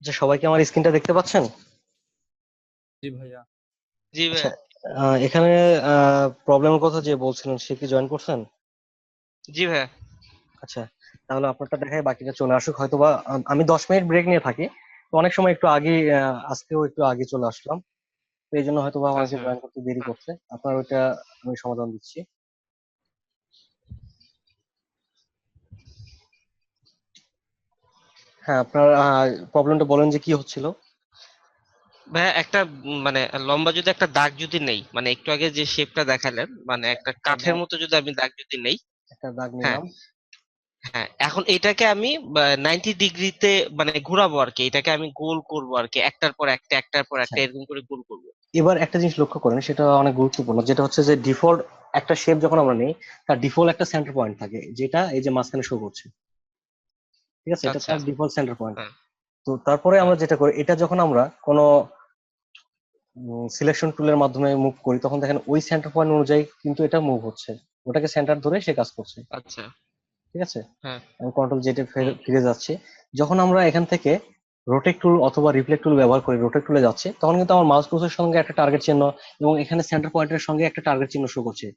যে সবাইকে আমার স্ক্রিনটা দেখতে পাচ্ছেন? জি ভাইয়া। জি আচ্ছা, ভাইয়া। এখানে প্রবলেমের কথা যে বলছিলেন সে কি জয়েন করছেন? জি ভাইয়া। আচ্ছা, তাহলে আপনারটা দেখায় বাকিটা চলে আসুক। হয়তোবা আমি 10 মিনিট ব্রেক নিয়ে থাকি, তো অনেক সময় একটু আগে, আজকেও একটু আগে চলে আসলাম, তো এই জন্য হয়তোবা অনেকে আচ্ছা। জয়েন করতে দেরি হ্যাঁ। করছে। আপনার ওইটা আমি সমাধান দিচ্ছি। হ্যাঁ, আপনার প্রবলেমটা বলেন যে কি হচ্ছিল। ভাইয়া একটা মানে লম্বা যদি একটা দাগ যদি নেই, মানে একটু আগে যে শেপটা দেখালেন, মানে আচ্ছা, একটা একটা কাঠের দাগ, মতো যদি আমি দাগ যদি নেই। একটা দাগ হ্যাঁ। নিলাম। হ্যাঁ, এখন এটাকে আমি 90 ডিগ্রিতে মানে ঘোরাবো আর কি, এটাকে আমি গোল করবো আর কি, একটার পর একটা একটার পর আচ্ছা, একটা এরকম করে গোল করবো। এবার একটা জিনিস লক্ষ্য করেন, সেটা অনেক গুরুত্বপূর্ণ, যেটা হচ্ছে যে ডিফল্ট একটা শেপ যখন আমরা নেই, তার ডিফল্ট একটা সেন্টার পয়েন্ট থাকে, যেটা এই যে মাঝখানে শো করছে। ঠিক আছে, এটা আচ্ছা। তার ডিফল্ট সেন্টার পয়েন্ট। হ্যাঁ। তো তারপরে হ্যাঁ। আমরা যেটা করি, এটা যখন আমরা কোনো সিলেকশন টুলের মাধ্যমে মুভ করি, তখন দেখেন ওই সেন্টার পয়েন্ট অনুযায়ী কিন্তু এটা মুভ হচ্ছে, ওটাকে সেন্টার ধরে সে কাজ করছে। আচ্ছা। ঠিক আছে, হ্যাঁ। আমি কন্ট্রোল জেটে হুম। ফিরে যাচ্ছি। যখন আমরা এখান থেকে রোটেট টুল অথবা রিফ্লেক্ট টুল ব্যবহার করি, রোটেট টুলে যাচ্ছে, তখন কিন্তু আমার মাউস ক্রসের সঙ্গে একটা টার্গেট চিহ্ন এবং এখানে সেন্টার পয়েন্টের সঙ্গে একটা টার্গেট চিহ্ন শো করছে।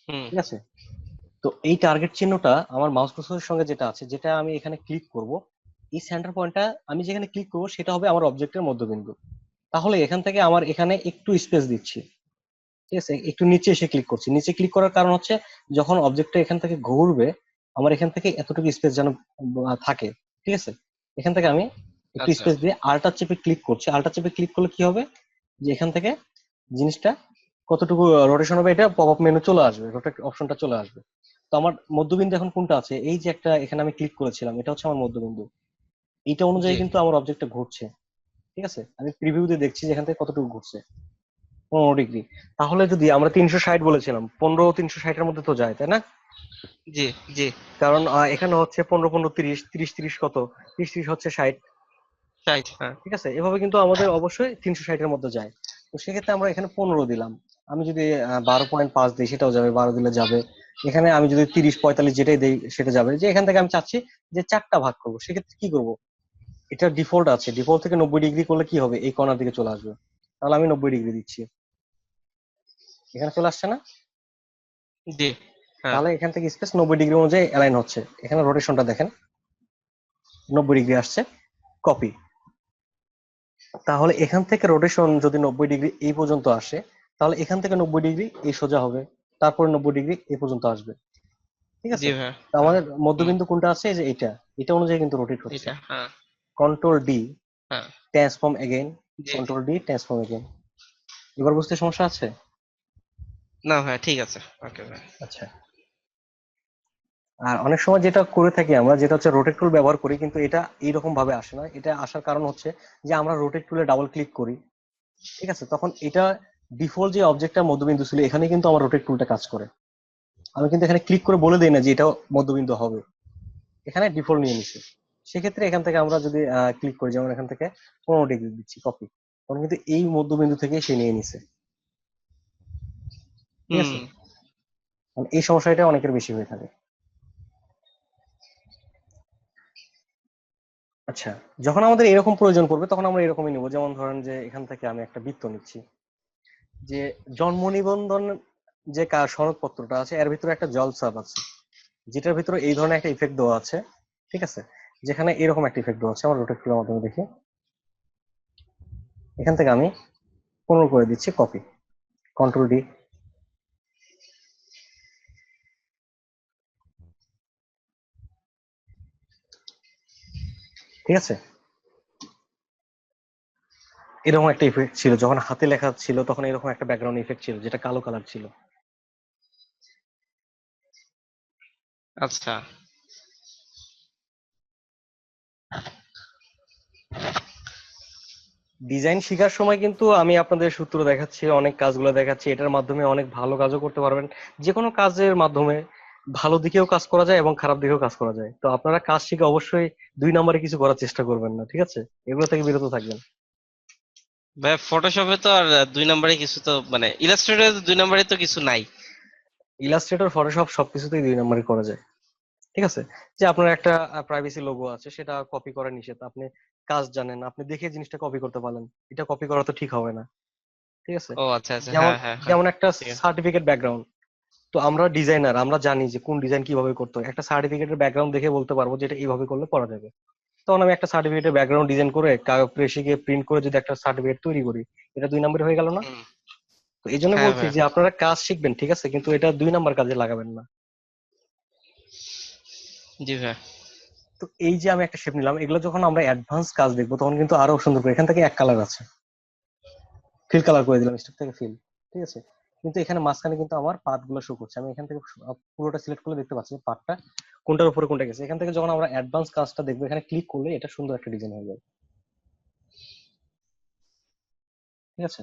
হুম। ঠিক আছে, তো এই টার্গেট চিহ্নটা আমার মাউস ক্রসের সঙ্গে যেটা আছে, যেটা আমি এখানে ক্লিক করব, এই সেন্টার পয়েন্টটা আমি যেখানে ক্লিক করব সেটা হবে আমার অবজেক্টের মধ্যবিন্দু। তাহলে এখান থেকে আমার এখানে একটু স্পেস দিচ্ছি। ঠিক আছে, একটু নিচে এসে ক্লিক করছি। নিচে ক্লিক করার কারণ হচ্ছে, যখন অবজেক্টটা এখান থেকে ঘুরবে, আমার এখান থেকে এতটুকু স্পেস যেন থাকে। ঠিক আছে, এখান থেকে আমি একটু আচ্ছা। স্পেস দিয়ে আল্টার চেপে ক্লিক করছি। আল্টার চেপে ক্লিক করলে কি হবে, যে এখান থেকে জিনিসটা কতটুকু রোটেশন হবে, এটা পপ আপ মেনু চলে আসবে, রোটেট অপশনটা চলে আসবে। তো আমার মধ্যবিন্দু এখন কোনটা আছে, এই যে একটা এখানে আমি ক্লিক করেছিলাম, এটা হচ্ছে আমার মধ্যবিন্দু। এইটা অনুযায়ী জি। কিন্তু আমার অবজেক্টটা ঘুরছে। ঠিক আছে, আমি প্রিভিউ দিয়ে দেখছি যে এখান থেকে কতটুকু ঘুরছে, 15 ডিগ্রি। তাহলে যদি আমরা 360 বলেছিলাম, 15 360-এর মধ্যে তো যায়, তাই না? জি। জি। কারণ এখানে হচ্ছে 15 15 30, 30 30 কত, 30 30 হচ্ছে 60। রাইট। হ্যাঁ। ঠিক আছে, এভাবে কিন্তু আমাদের অবশ্যই 360-এর মধ্যে যায়। তো সেক্ষেত্রে আমরা এখানে 15 দিলাম। আমি যদি 12.5 দিই, সেটাও যাবে, 12 দিলে যাবে। এখানে আমি যদি 30 45 যেটাই দিই সেটা যাবে। যে এখান থেকে আমি চাচ্ছি যে চারটা ভাগ করবো, সেক্ষেত্রে কি করব, এটা ডিফল্ট আছে, ডিফল্ট থেকে 90 ডিগ্রি করলে কি হবে, এই কর্নার দিকে চলে আসবে। তাহলে আমি 90 ডিগ্রি দিচ্ছি, এখানে চলে আসছে না? জি। হ্যাঁ। তাহলে এখান থেকে স্পেস 90 ডিগ্রি অনুযায়ী অ্যালাইন হচ্ছে। এখানে রোটেশনটা দেখেন, 90 ডিগ্রি আসছে, কপি। তাহলে এখান থেকে রোটেশন যদি 90 ডিগ্রি এই পর্যন্ত আসে, তাহলে এখান থেকে 90 ডিগ্রি এই সোজা হবে, তারপরে 90 ডিগ্রি এই পর্যন্ত আসবে। ঠিক জি আছে, ভাইয়া। তো হ্যাঁ। আমাদের হুম। মধ্যবিন্দু কোনটা আছে, এই যে এটা, এটা অনুযায়ী কিন্তু রোটেট হচ্ছে। এটা। হ্যাঁ। কন্ট্রোল ডি, হ্যাঁ। ট্রান্সফর্ম এগেইন, জি। Control D, transform again. এবার বুঝতে সমস্যা আছে? না ভাইয়া, ঠিক আছে। ওকে ভাই। আচ্ছা, আর অনেক সময় যেটা করে থাকি আমরা, যেটা হচ্ছে রোটেট টুল ব্যবহার করি, কিন্তু এটা এইরকম ভাবে আসে না। এটা আসার কারণ হচ্ছে যে আমরা রোটেট টুলে ডাবল ক্লিক করি। ঠিক আছে, তখন এটা ডিফল্ট যে অবজেক্টটা মধ্যবিন্দু ছিল, এখানে কিন্তু আমার রোটেট টুলটা কাজ করে। আমি কিন্তু এখানে ক্লিক করে বলে দিই না যে এটা মধ্যবিন্দু হবে, এখানে ডিফল্ট নিয়ে নিছে। সেক্ষেত্রে এখান থেকে আমরা যদি ক্লিক করি, যেমন এখান থেকে 15 ডিগ্রি দিচ্ছি, কপি, তখন কিন্তু এই মধ্যবিন্দু থেকে সে নিয়ে নিছে। ঠিক হুম। আছে, মানে এই সমস্যাটা অনেকের বেশি হয়ে থাকে। আচ্ছা, যখন আমাদের এরকম প্রয়োজন পড়বে, তখন আমরা এরকমই নিব। যেমন ধরেন যে এখান থেকে আমি একটা বৃত্ত নিচ্ছি, যে জন্ম নিবন্ধন যে সনদপত্রটা আছে, এর ভিতরে একটা জলছাপ আছে, যেটার ভিতরে এই ধরনের একটা ইফেক্ট দেওয়া আছে। ঠিক আছে, যেখানে এরকম একটা ইফেক্ট দেওয়া আছে, আমার রোটেট টুলের মাধ্যমে দেখি, এখান থেকে আমি 15 করে দিচ্ছি, কপি, কন্ট্রোল ডি। ঠিক আছে, এরকম একটা ইফেক্ট ছিল যখন হাতে লেখা ছিল, তখন এরকম একটা ব্যাকগ্রাউন্ড ইফেক্ট ছিল, যেটা কালো কালার ছিল। আচ্ছা। ডিজাইন শেখার সময় কিন্তু আমি আপনাদের সূত্র দেখাচ্ছি, অনেক কাজগুলো দেখাচ্ছি, এটার মাধ্যমে অনেক ভালো কাজও করতে পারবেন। যে কোনো কাজের মাধ্যমে ভালো দিকেও কাজ করা যায় এবং খারাপ দিকেও কাজ করা যায়। তো আপনারা কাজ শিখে অবশ্যই 2 নম্বরে কিছু করার চেষ্টা করবেন না, ঠিক আছে? এগুলো থেকে বিরত থাকবেন। ভাই ফটোশপে তো আর 2 নম্বরে কিছু তো, মানে ইলাস্ট্রেটরে 2 নম্বরে তো কিছু নাই। ইলাস্ট্রেটর, ফটোশপ সবকিছুতেই 2 নম্বরে করা যায়। ঠিক আছে, যে আপনার একটা প্রাইভেসি লোগো আছে, সেটা কপি করা নিষেধ, আপনি কাজ জানেন, আপনি দেখে জিনিসটা কপি করতে পারলেন, এটা কপি করা তো ঠিক হবে না। ঠিক আছে, ও আচ্ছা আচ্ছা, যেমন হ্যাঁ হ্যাঁ হ্যাঁ, যেমন একটা ঠিক আছে। সার্টিফিকেট ব্যাকগ্রাউন্ড, তো আমরা ডিজাইনার, আমরা জানি যে কোন ডিজাইন কিভাবে করতে হয়, একটা সার্টিফিকেটের ব্যাকগ্রাউন্ড দেখে বলতে পারবো যে এটা এইভাবে করলে করা যাবে। তখন আমি একটা সার্টিফিকেটের ব্যাকগ্রাউন্ড ডিজাইন করে প্রেসে গিয়ে প্রিন্ট করে যদি একটা সার্টিফিকেট তৈরি করি, এটা 2 নম্বর হয়ে গেল না? হুম, তো এই জন্য হ্যাঁ বলছি ভাইয়া। যে আপনারা কাজ শিখবেন, ঠিক আছে, কিন্তু এটা 2 নম্বর কাজে লাগাবেন না। জি ভাইয়া। তো এই যে আমি একটা শেপ নিলাম, এগুলো যখন আমরা অ্যাডভান্স কাজ দেখবো তখন কিন্তু আরো সুন্দর করে, এখান থেকে এক কালার আছে, ফিল কালার করে দিলাম, স্টেপ থেকে ফিল। ঠিক আছে, কিন্তু এখানে মাঝখানে কিন্তু আমার পার্ট গুলো শো করছে, আমি এখান থেকে পুরোটা সিলেক্ট করলে দেখতে পাচ্ছি পার্টটা কোনটার উপরে কোনটা গেছে। এখান থেকে যখন আমরা অ্যাডভান্স কাজটা দেখবো, এখানে ক্লিক করলে এটা সুন্দর একটা ডিজাইন হয়ে যাবে। ঠিক আছে,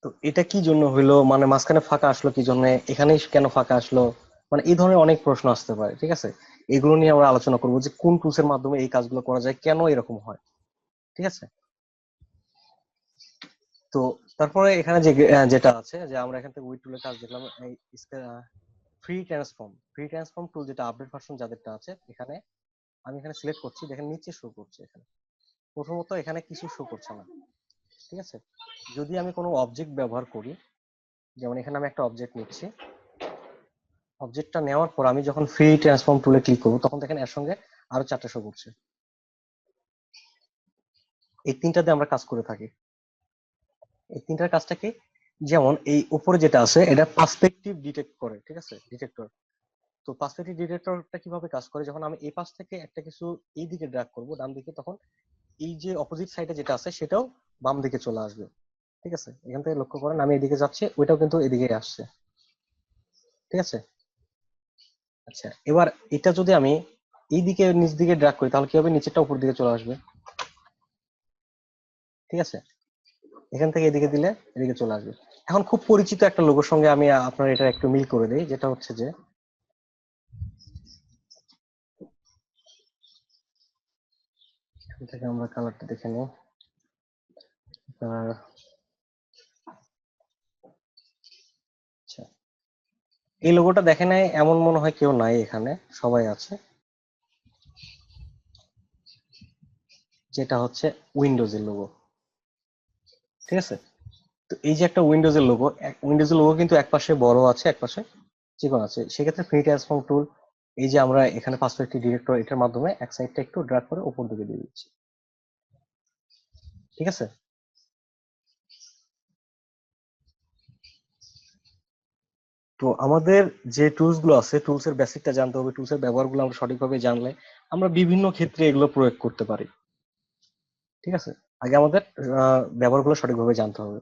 তো এটা কি জন্য হইলো, মানে মাঝখানে ফাঁকা আসলো কি জন্য, এখানেই কেন ফাঁকা আসলো, মানে এই ধরনের অনেক প্রশ্ন আসতে পারে। ঠিক আছে, এগুলো নিয়ে আমরা আলোচনা করবো যে কোন টুলস এর মাধ্যমে এই কাজগুলো করা যায়, কেন এরকম হয়। ঠিক আছে, তো তারপরে এখানে যে যেটা আছে, যে আমরা এখান থেকে উইড টুলের কাজ দেখলাম, এই ফ্রি ট্রান্সফর্ম টুল, যেটা আপডেট ভার্সন যাদেরটা আছে, এখানে আমি এখানে সিলেক্ট করছি, দেখেন নিচে শো করছে, এখানে প্রথমত এখানে কিছু শো করছে না। ঠিক আছে, যদি আমি কোনো অবজেক্ট ব্যবহার করি, যেমন এখানে আমি একটা অবজেক্ট নিচ্ছি, অবজেক্টটা নেওয়ার পর আমি যখন ফ্রি ট্রান্সফর্ম টুলে ক্লিক করবো, তখন দেখেন এর সঙ্গে আরো 4টা শো করছে। এই 3টাতে আমরা কাজ করে থাকি। এই 3টার কাজটা কি, যেমন এই উপরে যেটা আছে এটা পার্সপেক্টিভ ডিটেক্ট করে, ঠিক আছে, ডিটেক্টর। তো পার্সপেক্টিভ ডিটেক্টরটা কিভাবে কাজ করে, যখন আমি এই পাশ থেকে একটা কিছু এই দিকে ড্র্যাগ করব ডান দিকে, তখন এই যে অপোজিট সাইডে যেটা আছে সেটাও বাম দিকে চলে আসবে। ঠিক আছে, এখান থেকে লক্ষ্য করেন আমি এদিকে যাচ্ছি, ওইটাও কিন্তু এদিকে আসছে। ঠিক আছে, আচ্ছা, এবার এটা যদি আমি এই দিকে নিচ দিকে ড্র্যাগ করি, তাহলে কি হবে, নিচেরটা উপর দিকে চলে আসবে। ঠিক আছে, এখান থেকে এদিকে দিলে এদিকে চলে আসবে। এখন খুব পরিচিত একটা লোগোর সঙ্গে আমি আপনার এটা একটু মিল করে দিই, যেটা হচ্ছে যে এখান থেকে আমরা কালারটা দেখে নিই। আচ্ছা, এই লোগোটা দেখে নাই এমন মনে হয় কেউ নাই এখানে, সবাই আছে। যেটা হচ্ছে উইন্ডোজের লোগো। ঠিক আছে, তো এই যে একটা উইন্ডোজের লোগো, উইন্ডোজের লোগো কিন্তু এক পাশে বড় আছে, এক পাশে চিকন আছে। সেক্ষেত্রে ফ্রি ট্রান্সফর্ম টুল, এই যে আমরা এখানে পার্সপেক্টিভ ডিরেক্টর, এটার মাধ্যমে এক সাইডটা একটু ড্র্যাগ করে উপর দিকে দিয়ে দিচ্ছি। ঠিক আছে, তো আমাদের যে টুলস গুলো আছে, টুলস এর বেসিকটা জানতে হবে, টুলস এর ব্যবহারগুলো আমরা সঠিকভাবে জানলে আমরা বিভিন্ন ক্ষেত্রে এগুলো প্রয়োগ করতে পারি। ঠিক আছে, আগে আমাদের ব্যবহারগুলো সঠিকভাবে জানতে হবে।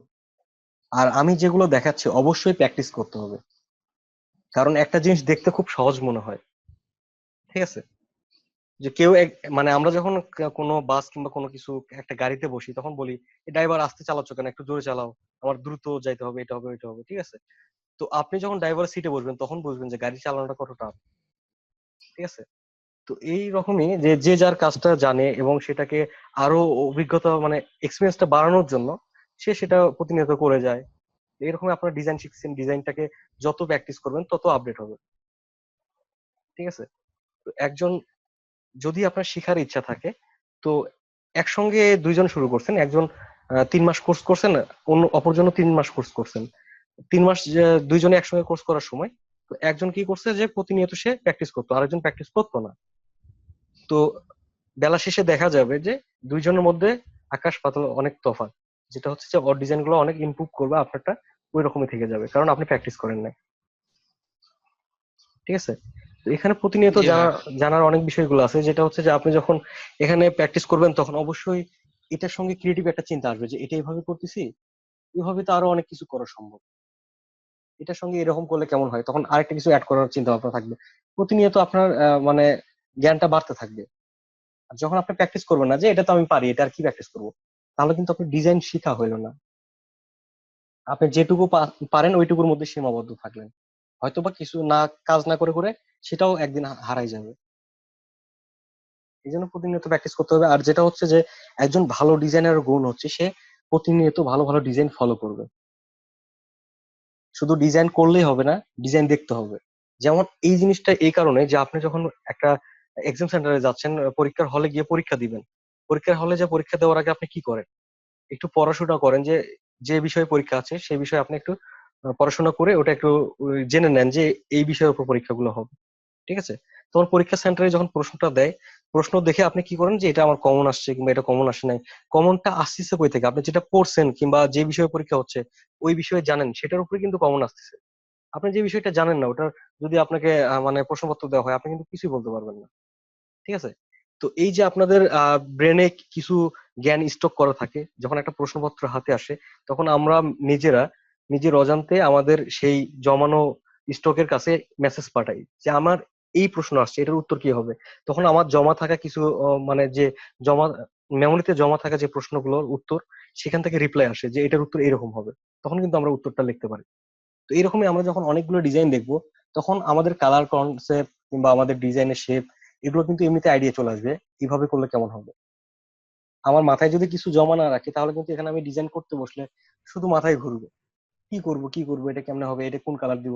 আর আমি যেগুলো দেখাচ্ছি অবশ্যই প্র্যাকটিস করতে হবে, কারণ একটা জিনিস দেখতে খুব সহজ মনে হয়। ঠিক আছে, যে কেউ মানে আমরা যখন কোনো বাস কিংবা কোনো কিছু একটা গাড়িতে বসি, তখন বলি ড্রাইভার আস্তে চালাচ্ছ কেন, একটু জোরে চালাও, আমার দ্রুত যাইতে হবে, এটা হবে এটা হবে। ঠিক আছে, তো আপনি যখন ড্রাইভারের সিটে বসবেন তখন বুঝবেন যে গাড়ি চালানোটা কতটা। ঠিক আছে, তো এই রকমই যে যে যার কাজটা জানে এবং সেটাকে আরো অভিজ্ঞতা মানে এক্সপিরিয়েন্সটা বাড়ানোর জন্য সে সেটা প্রতিনিয়ত করে যায়। এরকম আপনার ডিজাইন শিখছেন, ডিজাইনটাকে যত প্র্যাকটিস করবেন তত আপডেট হবে। ঠিক আছে, তো একজন, যদি আপনার শেখার ইচ্ছা থাকে, তো একসঙ্গে দুইজন শুরু করছেন, একজন 3 মাস কোর্স করছেন, অন্য অপরজন 3 মাস কোর্স করছেন। 3 মাস দুইজনে একসঙ্গে কোর্স করার সময়, তো একজন কি করছে যে প্রতিনিয়ত সে প্র্যাকটিস করতো, আরেকজন প্র্যাকটিস করতো না। তো বেলা শেষে দেখা যাবে যে দুইজনের মধ্যে আকাশ পাতাল অনেক তফাৎ। যেটা হচ্ছে যে ওর ডিজাইন গুলো অনেক ইমপ্রুভ করবে, আপনারটা ওই রকমই থেকে যাবে, কারণ আপনি প্র্যাকটিস করেন নাই। ঠিক আছে, তো এখানে প্রতিনিয়ত জি ভাইয়া। জানার জানার অনেক বিষয়গুলো আছে, যেটা হচ্ছে যে আপনি যখন এখানে প্র্যাকটিস করবেন তখন অবশ্যই এটার সঙ্গে ক্রিয়েটিভ একটা চিন্তা আসবে যে এটা এইভাবে করতেছি, এভাবে তো আরো অনেক কিছু করা সম্ভব, এটার সঙ্গে এরকম করলে কেমন হয়, তখন আরেকটা কিছু অ্যাড করার চিন্তা ভাবনা থাকবে। প্রতিনিয়ত আপনার মানে জ্ঞানটা বাড়তে থাকবে। আর যখন আপনি প্র্যাকটিস করবেন না যে এটা তো আমি পারি, এটা আর কি প্র্যাকটিস করবো, তাহলে কিন্তু আপনার ডিজাইন শিখা হইলো না। আপনি যেটুকু পারেন ওইটুকুর মধ্যে সীমাবদ্ধ থাকলেন, হয়তোবা কিছু না, কাজ না করে করে সেটাও একদিন হারাই যাবে। এই জন্য প্রতিনিয়ত প্র্যাকটিস করতে হবে। আর যেটা হচ্ছে যে একজন ভালো ডিজাইনার গুণ হচ্ছে সে প্রতিনিয়ত ভালো ভালো ডিজাইন ফলো করবে। শুধু ডিজাইন করলেই হবে না, ডিজাইন দেখতে হবে। যেমন এই জিনিসটা এই কারণে যে আপনি যখন একটা এক্সাম সেন্টারে যাচ্ছেন, পরীক্ষার হলে গিয়ে পরীক্ষা দিবেন, পরীক্ষার হলে যে পরীক্ষা দেওয়ার আগে আপনি কি করেন? একটু পড়াশোনা করেন যে যে বিষয়ে পরীক্ষা আছে সেই বিষয়ে আপনি একটু পড়াশোনা করে ওটা একটু জেনে নেন যে এই বিষয়ের উপর পরীক্ষাগুলো হবে। ঠিক আছে? তখন পরীক্ষা সেন্টারে যখন প্রশ্নটা দেয়, প্রশ্ন দেখে আপনি কি করেন যে এটা আমার কমন আসছে কিংবা এটা কমন আসে নাই, কমনটা আসতেছে কই থেকে? আপনি যেটা পড়ছেন কিংবা যে বিষয়ে পরীক্ষা হচ্ছে ওই বিষয়ে জানেন, সেটার উপরে কিন্তু কমন আসতেছে। আপনি যে বিষয়টা জানেন না ওটার যদি আপনাকে মানে প্রশ্নপত্র দেওয়া হয় আপনি কিন্তু কিছুই বলতে পারবেন না। ঠিক আছে? তো এই যে আপনাদের ব্রেনে কিছু জ্ঞান স্টক করা থাকে, যখন একটা প্রশ্নপত্র হাতে আসে তখন আমরা নিজেরা নিজের অজান্তে আমাদের সেই জমানো স্টকের কাছে মেসেজ পাঠাই যে আমার এই প্রশ্ন আসছে, এটার উত্তর কি হবে। তখন আমার জমা থাকা কিছু মানে যে জমা মেমোরিতে জমা থাকা যে প্রশ্নগুলোর উত্তর, সেখান থেকে রিপ্লাই আসে যে এটার উত্তর এরকম হবে। তখন কিন্তু আমরা উত্তরটা লিখতে পারি। তো এরকমই আমরা যখন অনেকগুলো ডিজাইন দেখবো তখন আমাদের কালার কনসেপ্ট কিংবা আমাদের ডিজাইনের শেপ এগুলো কিন্তু এমনিতে আইডিয়া চলে আসবে কিভাবে করলে কেমন হবে। আমার মাথায় যদি কিছু জমা না রাখি তাহলে কিন্তু এখানে আমি ডিজাইন করতে বসলে শুধু মাথায় ঘুরবে, কি করব এটা কেমনে হবে, এটা কোন কালার দিব,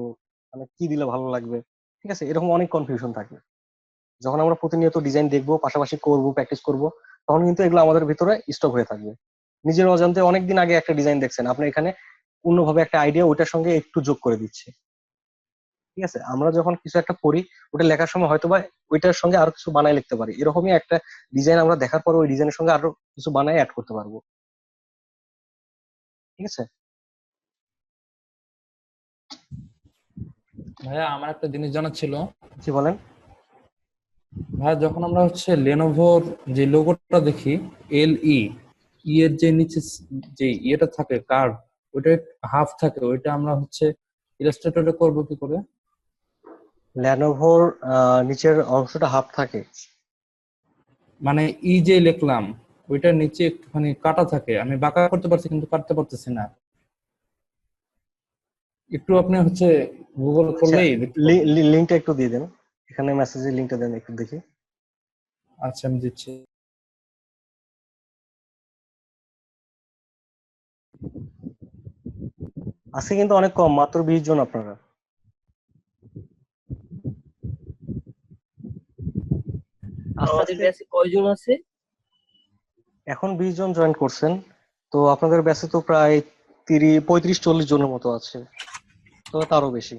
মানে কি দিলে ভালো লাগবে। ঠিক আছে, এরকম অনেক কনফিউশন থাকে। যখন আমরা প্রতিনিয়ত ডিজাইন দেখবো, পাশাপাশি করব, প্র্যাকটিস করব, তখন কিন্তু এগুলো আমাদের ভিতরে স্টক হয়ে থাকবে। নিজের অজান্তে অনেকদিন আগে একটা ডিজাইন দেখছেন, আপনি এখানে অন্যভাবে একটা আইডিয়া ওইটার সঙ্গে একটু যোগ করে দিচ্ছে। ঠিক আছে, আমরা যখন কিছু একটা পড়ি ওটা লেখার সময় হয়তো বা ওইটার সঙ্গে আরো কিছু বানায় লিখতে পারি, এরকমই একটা ডিজাইন আমরা দেখার পর ওই ডিজাইনের সঙ্গে আরো কিছু বানায় অ্যাড করতে পারবো। ঠিক আছে। ভাইয়া আমার একটা জিনিস জানার ছিল। জি বলেন। ভাইয়া যখন আমরা হচ্ছে লেনোভোর যে লোগোটা দেখি, LE, এর যে নিচে যে ইয়েটা থাকে কার্ভ, ওইটা হাফ থাকে, ওইটা আমরা হচ্ছে ইলাস্ট্রেটরে করবো কি করে? ল্যানোভোর নিচের অংশটা হাফ থাকে। মানে যে লিখলাম ওইটার নিচে একটুখানি কাটা থাকে, আমি বাঁকা করতে পারছি কিন্তু কাটতে পারতেছি না। একটু আপনি হচ্ছে গুগল আচ্ছা, করলেই দেখতে পাবেন। লিঙ্কটা একটু দিয়ে দেন, এখানে মেসেজের লিঙ্কটা দেন একটু দেখি। আচ্ছা আমি দিচ্ছি। আছে কিন্তু অনেক কম, মাত্র 20 জন আপনারা। আস্তে আমাদের আস্তে ব্যাচে কয়জন আছে? এখন 20 জন জয়েন করছেন, তো আপনাদের ব্যাচে তো প্রায় 35-40 জনের মতো আছে, তো তারও বেশি।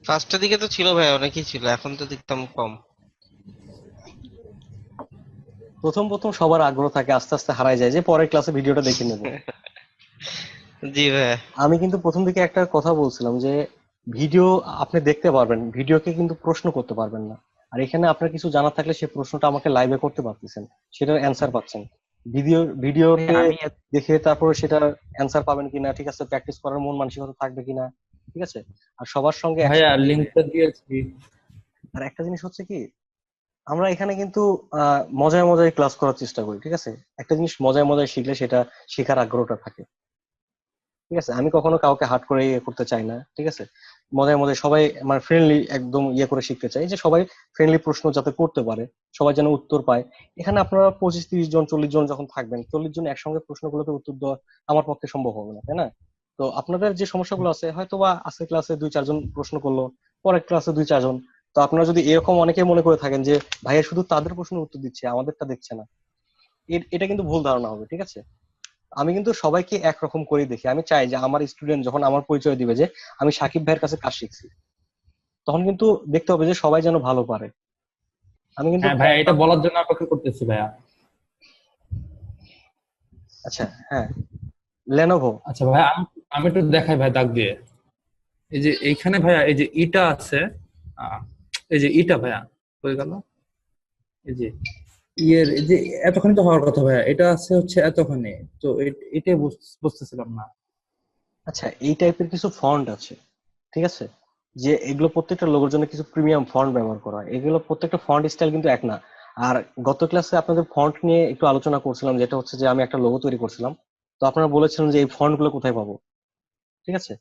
ফার্স্টের দিকে তো ছিল ভাই, অনেকেই ছিল, এখন তো দেখতাম কম। প্রথম প্রথম সবার আগ্রহ থাকে, আস্তে আস্তে হারায় যায় যে পরের ক্লাসে ভিডিওটা দেখে নেব। জি ভাই। আমি কিন্তু প্রথম দিকে একটা কথা বলছিলাম যে ভিডিও আপনি দেখতে পারবেন, ভিডিওকে কিন্তু প্রশ্ন করতে পারবেন না। আর এখানে আপনার কিছু জানা থাকলে সেই প্রশ্নটা আমাকে লাইভে করতে পারতেছেন, সেটার অ্যান্সার পাচ্ছেন। ভাই ভিডিওতে আমি দেখে তারপরে সেটার অ্যান্সার পাবেন কিনা, ঠিক আছে, প্র্যাকটিস করার মন মানসিকতা থাকবে কিনা। ঠিক আছে। আর সবার সঙ্গে ভাইয়া একসাথে। লিঙ্কটা দিয়েছি। আর একটা জিনিস হচ্ছে কি, আমরা এখানে কিন্তু মজায় মজায় ক্লাস করার চেষ্টা করি। ঠিক আছে, একটা জিনিস মজায় মজায় শিখলে সেটা শেখার আগ্রহটা থাকে। ঠিক আছে, আমি কখনো কাউকে হার্ড করে ইয়ে করতে চাই না। ঠিক আছে, মজায় মজায় সবাই মানে ফ্রেন্ডলি একদম ইয়ে করে শিখতে চাই, যে সবাই ফ্রেন্ডলি প্রশ্ন যাতে করতে পারে, সবাই যেন উত্তর পায়। এখানে আপনারা 25-30 জন 40 জন যখন থাকবেন, 40 জন একসঙ্গে প্রশ্নগুলোকে উত্তর দেওয়া আমার পক্ষে সম্ভব হবে না, তাই না? তো আপনাদের যে সমস্যাগুলো আছে হয়তো বা আজকের ক্লাসে 2-4 জন প্রশ্ন করলো, পরের ক্লাসে 2-4 জন। তো আপনারা যদি এরকম অনেকে মনে করে থাকেন যে ভাইয়া শুধু তাদের প্রশ্নের উত্তর দিচ্ছে আমাদেরটা দেখছে না, এটা কিন্তু ভুল ধারণা হবে। ঠিক আছে, আমি কিন্তু সবাইকে একরকম করেই দেখি। আমি চাই যে আমার স্টুডেন্ট যখন আমার পরিচয় দিবে যে আমি সাকিব ভাইয়ের কাছে কাজ শিখছি, তখন কিন্তু দেখতে হবে যে সবাই যেন ভালো পারে। আমি কিন্তু হ্যাঁ ভাইয়া, এটা বলার জন্য অপেক্ষা করতেছি ভাইয়া। আচ্ছা, হ্যাঁ, লেনোভো। আচ্ছা ভাইয়া, আমি একটু দেখাই ভাই দাগ দিয়ে। এই যে এইখানে ভাইয়া এই যে ইটা আছে, আহ, এই যে ইটা ভাইয়া হয়ে গেল। এই যে এই যে এতখানি তো হওয়ার কথা ভাইয়া, এটা আছে হচ্ছে এতখানি। তো এটাই বুঝতেছিলাম না। আচ্ছা, এই টাইপের কিছু ফন্ট আছে। ঠিক আছে, যে এগুলো প্রত্যেকটা লোগোর জন্য কিছু প্রিমিয়াম ফন্ট ব্যবহার করা হয়, এগুলো প্রত্যেকটা ফন্ট স্টাইল কিন্তু এক না। আর গত ক্লাসে আপনাদের ফন্ট নিয়ে একটু আলোচনা করছিলাম, যেটা হচ্ছে যে আমি একটা লোগো তৈরি করছিলাম, তো আপনারা বলেছিলেন যে এই ফন্ট গুলো কোথায় পাবো। ঠিক আছে,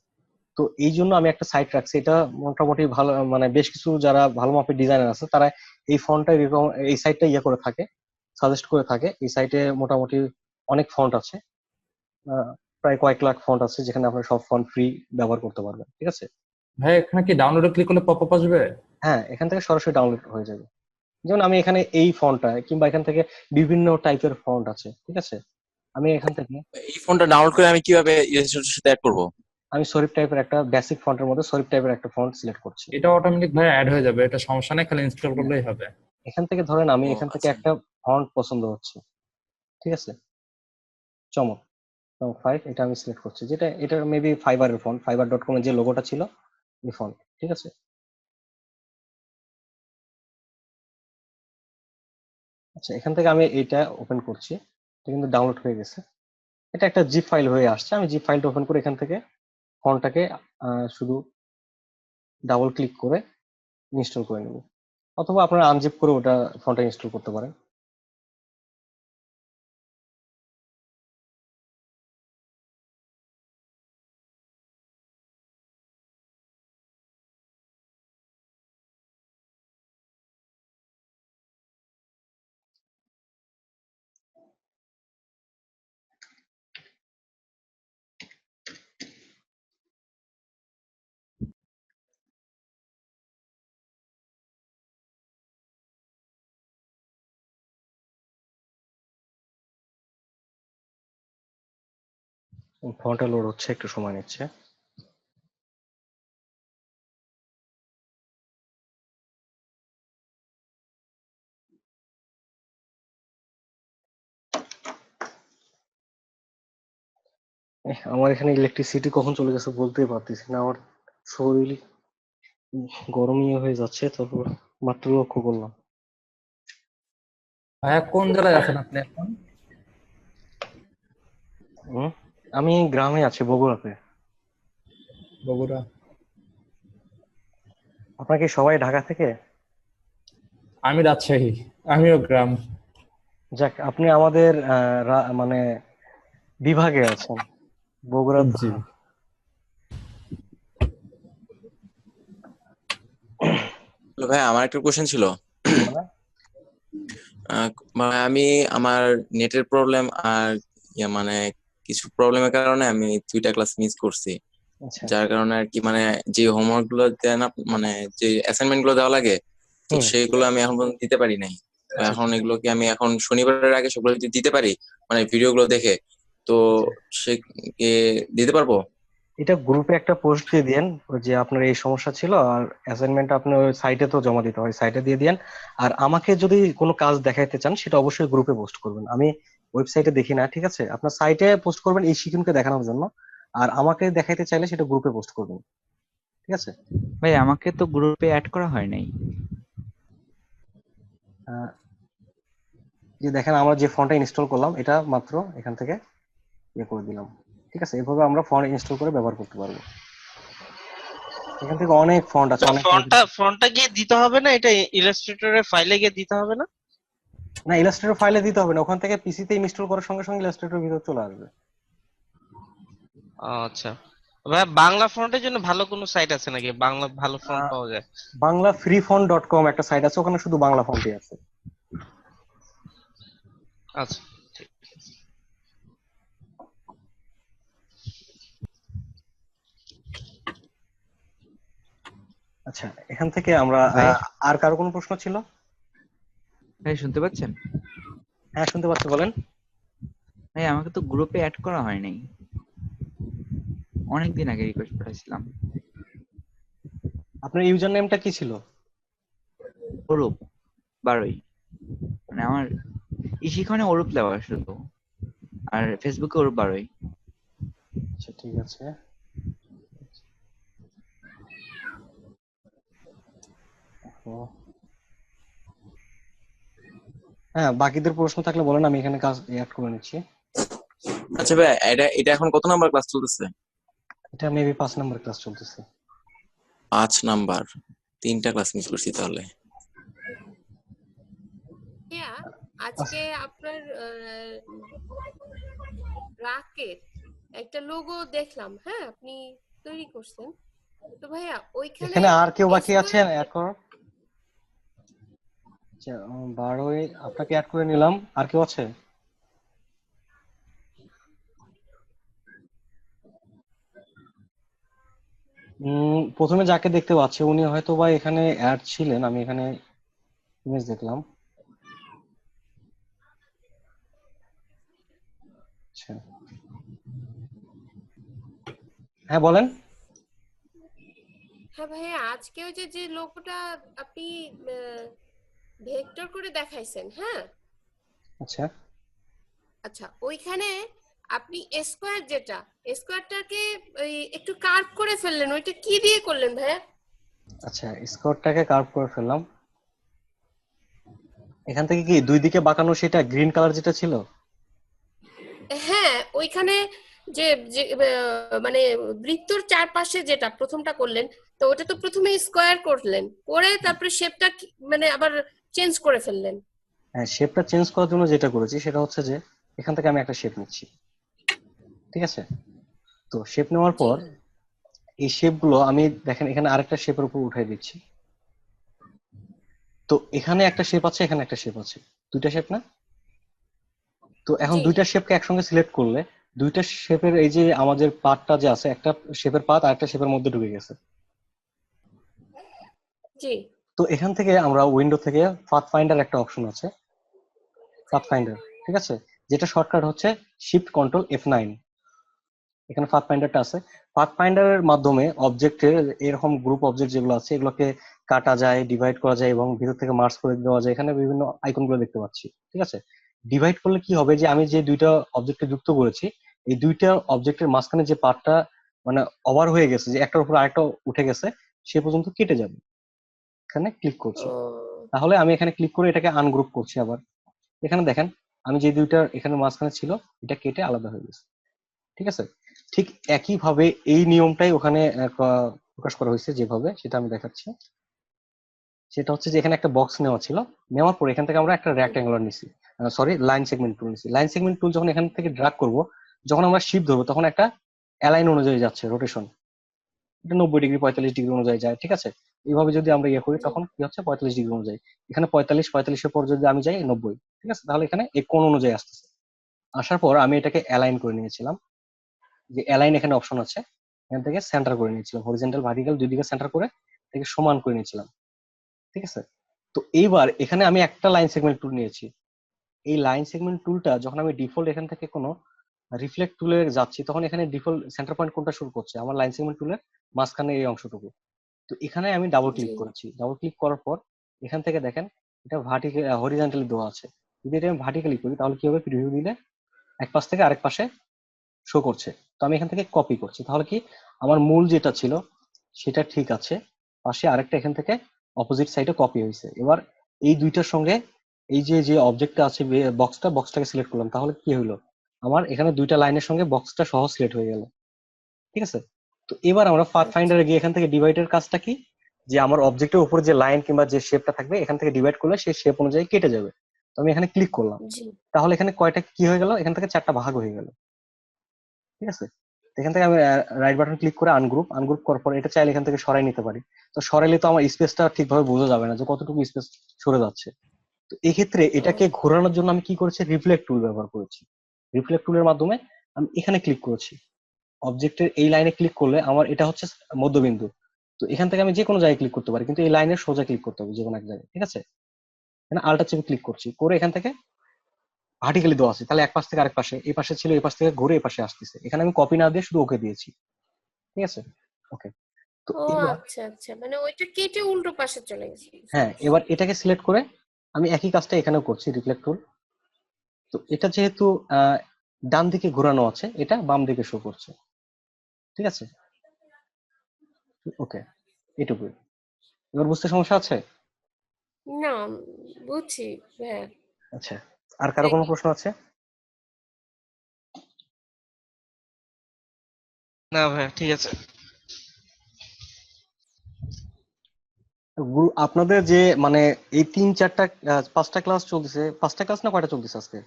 তো এই জন্য আমি একটা সাইট রাখছি, এটা মোটামুটি ভালো, মানে বেশ কিছু যারা ভালো মাপের ডিজাইনার আছে তারা এই ফন্টটা এই সাইটটা ইয়ে করে থাকে, সাজেস্ট করে থাকে। এই সাইটে মোটামুটি অনেক ফন্ট আছে, আহ, প্রায় কয়েক লাখ ফন্ট আছে যেখানে আপনারা সব ফন্ট ফ্রি ব্যবহার করতে পারবেন, ঠিক আছে? ভাই এখানে কি ডাউনলোডে ক্লিক করলে পপ আপ আসবে? হ্যাঁ, এখান থেকে সরাসরি ডাউনলোড হয়ে যাবে। যেমন আমি এখানে এই ফন্টটা কিংবা এখান থেকে বিভিন্ন টাইপের ফন্ট আছে, ঠিক আছে? আমি এখান থেকে এই ফোনটা ডাউনলোড করে আমি কিভাবে ইলাস্ট্রেটরের সাথে অ্যাড করব? আমি সরিফ টাইপের একটা বেসিক ফন্টের মধ্যে সরিফ টাইপের একটা ফন্ট সিলেক্ট করছি। এটা অটোমেটিক ভাই অ্যাড হয়ে যাবে, এটা সমস্যা নেই, খালি ইনস্টল করলেই হবে। এখান থেকে ধরেন আমি ও এখান থেকে আচ্ছা। একটা ফন্ট পছন্দ হচ্ছে, ঠিক আছে? চমক চমক 5 এটা আমি সিলেক্ট করছি, যেটা এটা মেবি ফাইবারের ফন্ট, fiverr.com এর যে লোগোটা ছিল এই ফন্ট, ঠিক আছে? আচ্ছা, এখান থেকে আমি এটা ওপেন করছি, এটা কিন্তু ডাউনলোড হয়ে গেছে। এটা একটা জিপ ফাইল হয়ে আসছে। আমি জিপ ফাইলটা ওপেন করে এখান থেকে ফন্টটাকে শুধু ডাবল ক্লিক করে ইনস্টল করে নেব, অথবা আপনারা আনজিপ করে ওটা ফন্টটা ইনস্টল করতে পারেন। ফন্টটা লোড হচ্ছে, একটু সময় নিচ্ছে। আমার এখানে ইলেকট্রিসিটি কখন চলে গেছে বলতেই পারতেছি না, আমার শরীর গরমই হয়ে যাচ্ছে, তারপর মাত্র লক্ষ্য করলাম। ভাইয়া কোন জেলায় আছেন আপনি এখন? হুম, আমি গ্রামে আছি, বগুড়াতে। বগুড়া। আপনার কি সবাই ঢাকা থেকে? আমি রাজশাহী, আমিও গ্রাম। যাক, আপনি আমাদের মানে বিভাগে আছেন, বগুড়া তো। জি। হ্যালো ভাই, আমার একটা কোশ্চেন ছিল। মানে আহ, মানে আমি আমার নেটের প্রবলেম আর মানে কিছু প্রবলেমের কারণে আমি 2টা ক্লাস মিস করছি। আচ্ছা। যার কারণে আর কি মানে যে হোমওয়ার্ক গুলো দেন মানে যে অ্যাসাইনমেন্ট গুলো দেওয়া লাগে, তো হুম। সেইগুলো আমি এখন পর্যন্ত দিতে পারি নাই। তো আচ্ছা এখন আচ্ছা এগুলো কি আমি এখন শনিবারের আগে সেগুলো যদি দিতে পারি, মানে ভিডিও গুলো দেখে, তো আচ্ছা। সে এ দিতে পারবো? এটা গ্রুপে একটা পোস্ট দিয়ে দিয়েন যে আপনার এই সমস্যা ছিল, আর অ্যাসাইনমেন্ট আপনি ওই সাইটে তো জমা দিতে হয়, সাইটে দিয়ে দিয়েন। আর আমাকে যদি কোনো কাজ দেখাইতে চান সেটা অবশ্যই গ্রুপে পোস্ট করবেন, আমি ওয়েবসাইটে দেখি না, ঠিক আছে? আপনার সাইটে পোস্ট করবেন এই শিক্ষণকে দেখানোর জন্য, আর আমাকে দেখাইতে চাইলে সেটা গ্রুপে পোস্ট করবেন, ঠিক আছে? ভাই আমাকে তো গ্রুপে অ্যাড করা হয় নাই। আহ, যে দেখেন আমরা যে ফন্টটা ইনস্টল করলাম এটা মাত্র এখান থেকে ইয়ে করে দিলাম, ঠিক আছে? এভাবে আমরা ফন্ট ইনস্টল করে ব্যবহার করতে পারবো। এখান থেকে অনেক ফন্ট আছে, অনেক টাইপের। ফন্টটা গিয়ে দিতে হবে না, এটা ইলাস্ট্রেটরের ফাইলে গিয়ে দিতে হবে না? না, ইলাস্ট্রেটর ফাইলে দিতে হবে না, ওখান থেকে পিসিতে ইনস্টল করার সঙ্গে সঙ্গে ইলাস্ট্রেটর ভিতর চলে আসবে। আচ্ছা ভাই, বাংলা ফন্টের জন্য ভালো কোনো সাইট আছে নাকি? বাংলা ভালো ফন্ট আহ, পাওয়া যায়? বাংলা freefont.com একটা সাইট আছে, ওখানে শুধু বাংলা ফন্টই আছে। আচ্ছা। আচ্ছা, এখান থেকে আমরা ভাই আর কারো কোনো প্রশ্ন ছিল? ভাই শুনতে পাচ্ছেন? হ্যাঁ, শুনতে পাচ্ছি, বলেন। ভাই আমাকে তো গ্রুপে অ্যাড করা হয় নাই, অনেকদিন আগে রিকোয়েস্ট পাঠাইছিলাম। আপনার ইউজার নেমটা কি ছিল? অরূপ 12ই, মানে আমার শিখনে অরূপ লেওয়া শুধু, আর ফেসবুকে অরূপ 12ই। আচ্ছা, ঠিক আছে। ও, হ্যাঁ, বাকিদের প্রশ্ন থাকলে বলেন, আমি এখানে কাজ অ্যাড করে নিচ্ছি। আচ্ছা ভাই, এটা এটা এখন কত নাম্বার ক্লাস চলতেছে? এটা মেবি 5 নম্বর ক্লাস চলতেছে। 5 নাম্বার। 3টা ক্লাস মিস করছি তাহলে। হ্যাঁ, আচ্ছা, আজকে আপনার রাকেট একটা লোগো দেখলাম, হ্যাঁ আপনি তৈরি করছেন, তো ভাইয়া ওইখানে এখানে আর কেউ বাকি স্কোয়ার। আছেন অ্যাড করার? আচ্ছা, 12 আপনাকে অ্যাড করে নিলাম, আর কেউ আছে? প্রথমে যাকে দেখতে পাচ্ছি উনি হয়তো বা এখানে অ্যাড ছিলেন, আমি এখানে ইমেজ দেখলাম। আচ্ছা, হ্যাঁ বলেন। হ্যাঁ ভাইয়া, আজকে ওই যে যে লোগোটা আপনি ভেক্টর করে দেখাইছেন, হ্যাঁ? আচ্ছা আচ্ছা, ওইখানে আপনি স্কোয়ার যেটা, স্কোয়ারটাকে ওই একটু কার্ভ করে ফেললেন, ওইটা কি দিয়ে করলেন ভাইয়া? আচ্ছা, স্কোরটাকে কার্ভ করে ফেললাম। এখান থেকে কি দুই দিকে বাঁকানো সেটা গ্রিন কালার যেটা ছিল? হ্যাঁ, ওইখানে যে যে মানে বৃত্তর চারপাশে যেটা প্রথমটা করলেন, তো ওটা তো প্রথমে স্কোয়ার করলেন, করে তারপরে শেপটা মানে আবার চেঞ্জ করে ফেললেন। হ্যাঁ, শেপটা চেঞ্জ করার জন্য যেটা করেছি সেটা হচ্ছে যে এখান থেকে আমি একটা শেপ নিচ্ছি, ঠিক আছে? তো শেপ নেওয়ার জি পর এই শেপ গুলো আমি দেখেন এখানে আরেকটা শেপের উপর উঠাই দিচ্ছি। তো এখানে একটা শেপ আছে, এখানে একটা শেপ আছে, দুইটা শেপ না? তো এখন জি দুইটা শেপকে একসঙ্গে সিলেক্ট করলে দুইটা শেপের এই যে আমাদের পার্টটা যে আছে, একটা শেপের পার্ট আর একটা শেপের মধ্যে ঢুকে গেছে। জি তো এখান থেকে আমরা উইন্ডো থেকে পাথ ফাইন্ডার একটা অপশন আছে, পাথ ফাইন্ডার, ঠিক আছে, যেটা শর্টকাট হচ্ছে শিফট কন্ট্রোল F9। এখানে পাথ ফাইন্ডারটা আছে। পাথ ফাইন্ডারের মাধ্যমে অবজেক্টের এরকম গ্রুপ অবজেক্ট যেগুলো আছে এগুলোকে কাটা যায়, ডিভাইড করা যায় এবং ভিতর থেকে মার্জ করে দেওয়া যায়। এখানে বিভিন্ন আইকন গুলো দেখতে পাচ্ছি, ঠিক আছে? ডিভাইড করলে কি হবে যে আমি যে দুইটা অবজেক্টকে যুক্ত করেছি এই দুইটা অবজেক্টের মাঝখানে যে পার্টটা মানে ওভার হয়ে গেছে, যে একটার উপর আরেকটা উঠে গেছে, সে পর্যন্ত কেটে যাবে। এখানে ক্লিক করছি, ও তাহলে আমি এখানে ক্লিক করে এটাকে আনগ্রুপ করছি আবার। এখানে দেখেন আমি যে দুইটা এখানে মাঝখানে ছিল এটা কেটে আলাদা হয়ে গেছে, ঠিক আছে? ঠিক একই ভাবে এই নিয়মটাই ওখানে প্রকাশ করা হয়েছে যেভাবে, সেটা আমি দেখাচ্ছি। সেটা হচ্ছে যে এখানে একটা বক্স নেওয়া ছিল, নেওয়ার পর এখান থেকে আমরা একটা রেক্ট্যাঙ্গুলার নিছি, সরি লাইন সেগমেন্ট টুল নিছি। লাইন সেগমেন্ট টুল যখন এখান থেকে ড্র্যাগ করব, যখন আমরা শিফট ধরবো তখন একটা অ্যালাইন অনুযায়ী যাচ্ছে রোটেশন, এটা 90 ডিগ্রি 45 ডিগ্রি অনুযায়ী যায়, ঠিক আছে? এইভাবে যদি আমরা ইয়ে করি জি তখন কি হচ্ছে 45 ডিগ্রি অনুযায়ী। এখানে 45 এর পর যদি আমি যাই 90, ঠিক আছে, তাহলে এখানে এই কোণ অনুযায়ী আসতেছে। আসার পর আমি এটাকে অ্যালাইন করে নিয়েছিলাম, যে অ্যালাইন এখানে অপশন আছে, এখান থেকে সেন্টার করে নিয়েছিলাম, হরিজন্টাল ভার্টিক্যাল দুই দিকে সেন্টার করে থেকে সমান করে নিয়েছিলাম, ঠিক আছে? তো এইবার এখানে আমি একটা লাইন সেগমেন্ট টুল নিয়েছি। এই লাইন সেগমেন্ট টুলটা যখন আমি ডিফল্ট এখান থেকে কোনো রিফ্লেক্ট টুলে যাচ্ছি তখন এখানে ডিফল্ট সেন্টার পয়েন্ট কোনটা শুরু করছে, আমার লাইন সেগমেন্ট টুলের মাঝখানে এই অংশটুকু। তো এখানে আমি ডাবল জি ক্লিক করেছি, ডাবল ক্লিক করার পর এখান থেকে দেখেন এটা ভার্টিক্যাল হরিজন্টালি দেওয়া আছে। যদি এটা আমি ভার্টিক্যালি করি তাহলে কি হবে, প্রিভিউ দিলে এক পাশ থেকে আরেক পাশে শো করছে। তো আমি এখান থেকে কপি করছি, তাহলে কি আমার মূল যেটা ছিল সেটা ঠিক আছে, পাশে আরেকটা এখান থেকে অপোজিট সাইডে কপি হয়েছে। এবার এই দুইটার সঙ্গে এই যে যে অবজেক্টটা আছে বক্সটাকে সিলেক্ট করলাম, তাহলে কি হলো, আমার এখানে দুইটা লাইনের সঙ্গে বক্সটা সহ সিলেক্ট হয়ে গেল, ঠিক আছে? তো এবার আমরা পাথ আচ্ছা ফাইন্ডারে গিয়ে এখান থেকে ডিভাইডের কাজটা কি, যে আমার অবজেক্টের উপর যে লাইন কিংবা যে শেপটা থাকবে এখান থেকে ডিভাইড করলে সেই শেপ অনুযায়ী কেটে যাবে। তো আমি এখানে ক্লিক করলাম, জি তাহলে এখানে কয়টা কি হয়ে গেল, এখান থেকে চারটা ভাগ হয়ে গেল, ঠিক আছে? তো এখান থেকে আমি রাইট বাটন ক্লিক করে আনগ্রুপ, আনগ্রুপ করার পর এটা চাইলে এখান থেকে সরাই নিতে পারি। তো সরাইলে তো আমার স্পেসটা ঠিকভাবে বোঝা যাবে না যে কতটুকু স্পেস সরে যাচ্ছে। তো এক্ষেত্রে এটাকে ও ঘোরানোর জন্য আমি কি করেছি, রিফ্লেক্ট টুল ব্যবহার করেছি। রিফ্লেক্ট টুলের মাধ্যমে আমি এখানে ক্লিক করেছি, অবজেক্টের এই লাইনে ক্লিক করলে আমার এটা হচ্ছে মধ্যবিন্দু। তো এখান থেকে আমি যে কোনো জায়গায় ক্লিক করতে পারি, কিন্তু এই লাইনের সোজা ক্লিক করতে হবে যে কোনো এক জায়গায়, ঠিক আছে? এখানে আল্টার চেপে ক্লিক করছি, করে এখান থেকে ভার্টিক্যালি দেওয়া আছে, তাহলে এক পাশ থেকে আরেক পাশে, এই পাশে ছিল এই পাশ থেকে ঘুরে এই পাশে আসতেছে। এখানে আমি কপি না দিয়ে শুধু ওকে দিয়েছি, ঠিক আছে? ওকে। তো ও এবার আচ্ছা আচ্ছা, মানে ওইটা কেটে উল্টো পাশে চলে গেছে, বুঝতে হ্যাঁ, পারছি। এবার এটাকে সিলেক্ট করে আমি একই কাজটা এখানেও করছি, রিফ্লেক্ট টুল। তো এটা যেহেতু ডান দিকে ঘোরানো আছে, এটা বাম দিকে শো করছে, ঠিক আছে? ওকে, এটুকুই। এবার বুঝতে সমস্যা আছে? না, বুঝছি হ্যাঁ। আচ্ছা, আর কারো কোনো প্রশ্ন আছে? না ভাইয়া, ঠিক আছে। আপনাদের যে মানে এই তিন চারটা পাঁচটা ক্লাস চলতেছে, পাঁচটা ক্লাস না কয়টা চলতেছে আজকে?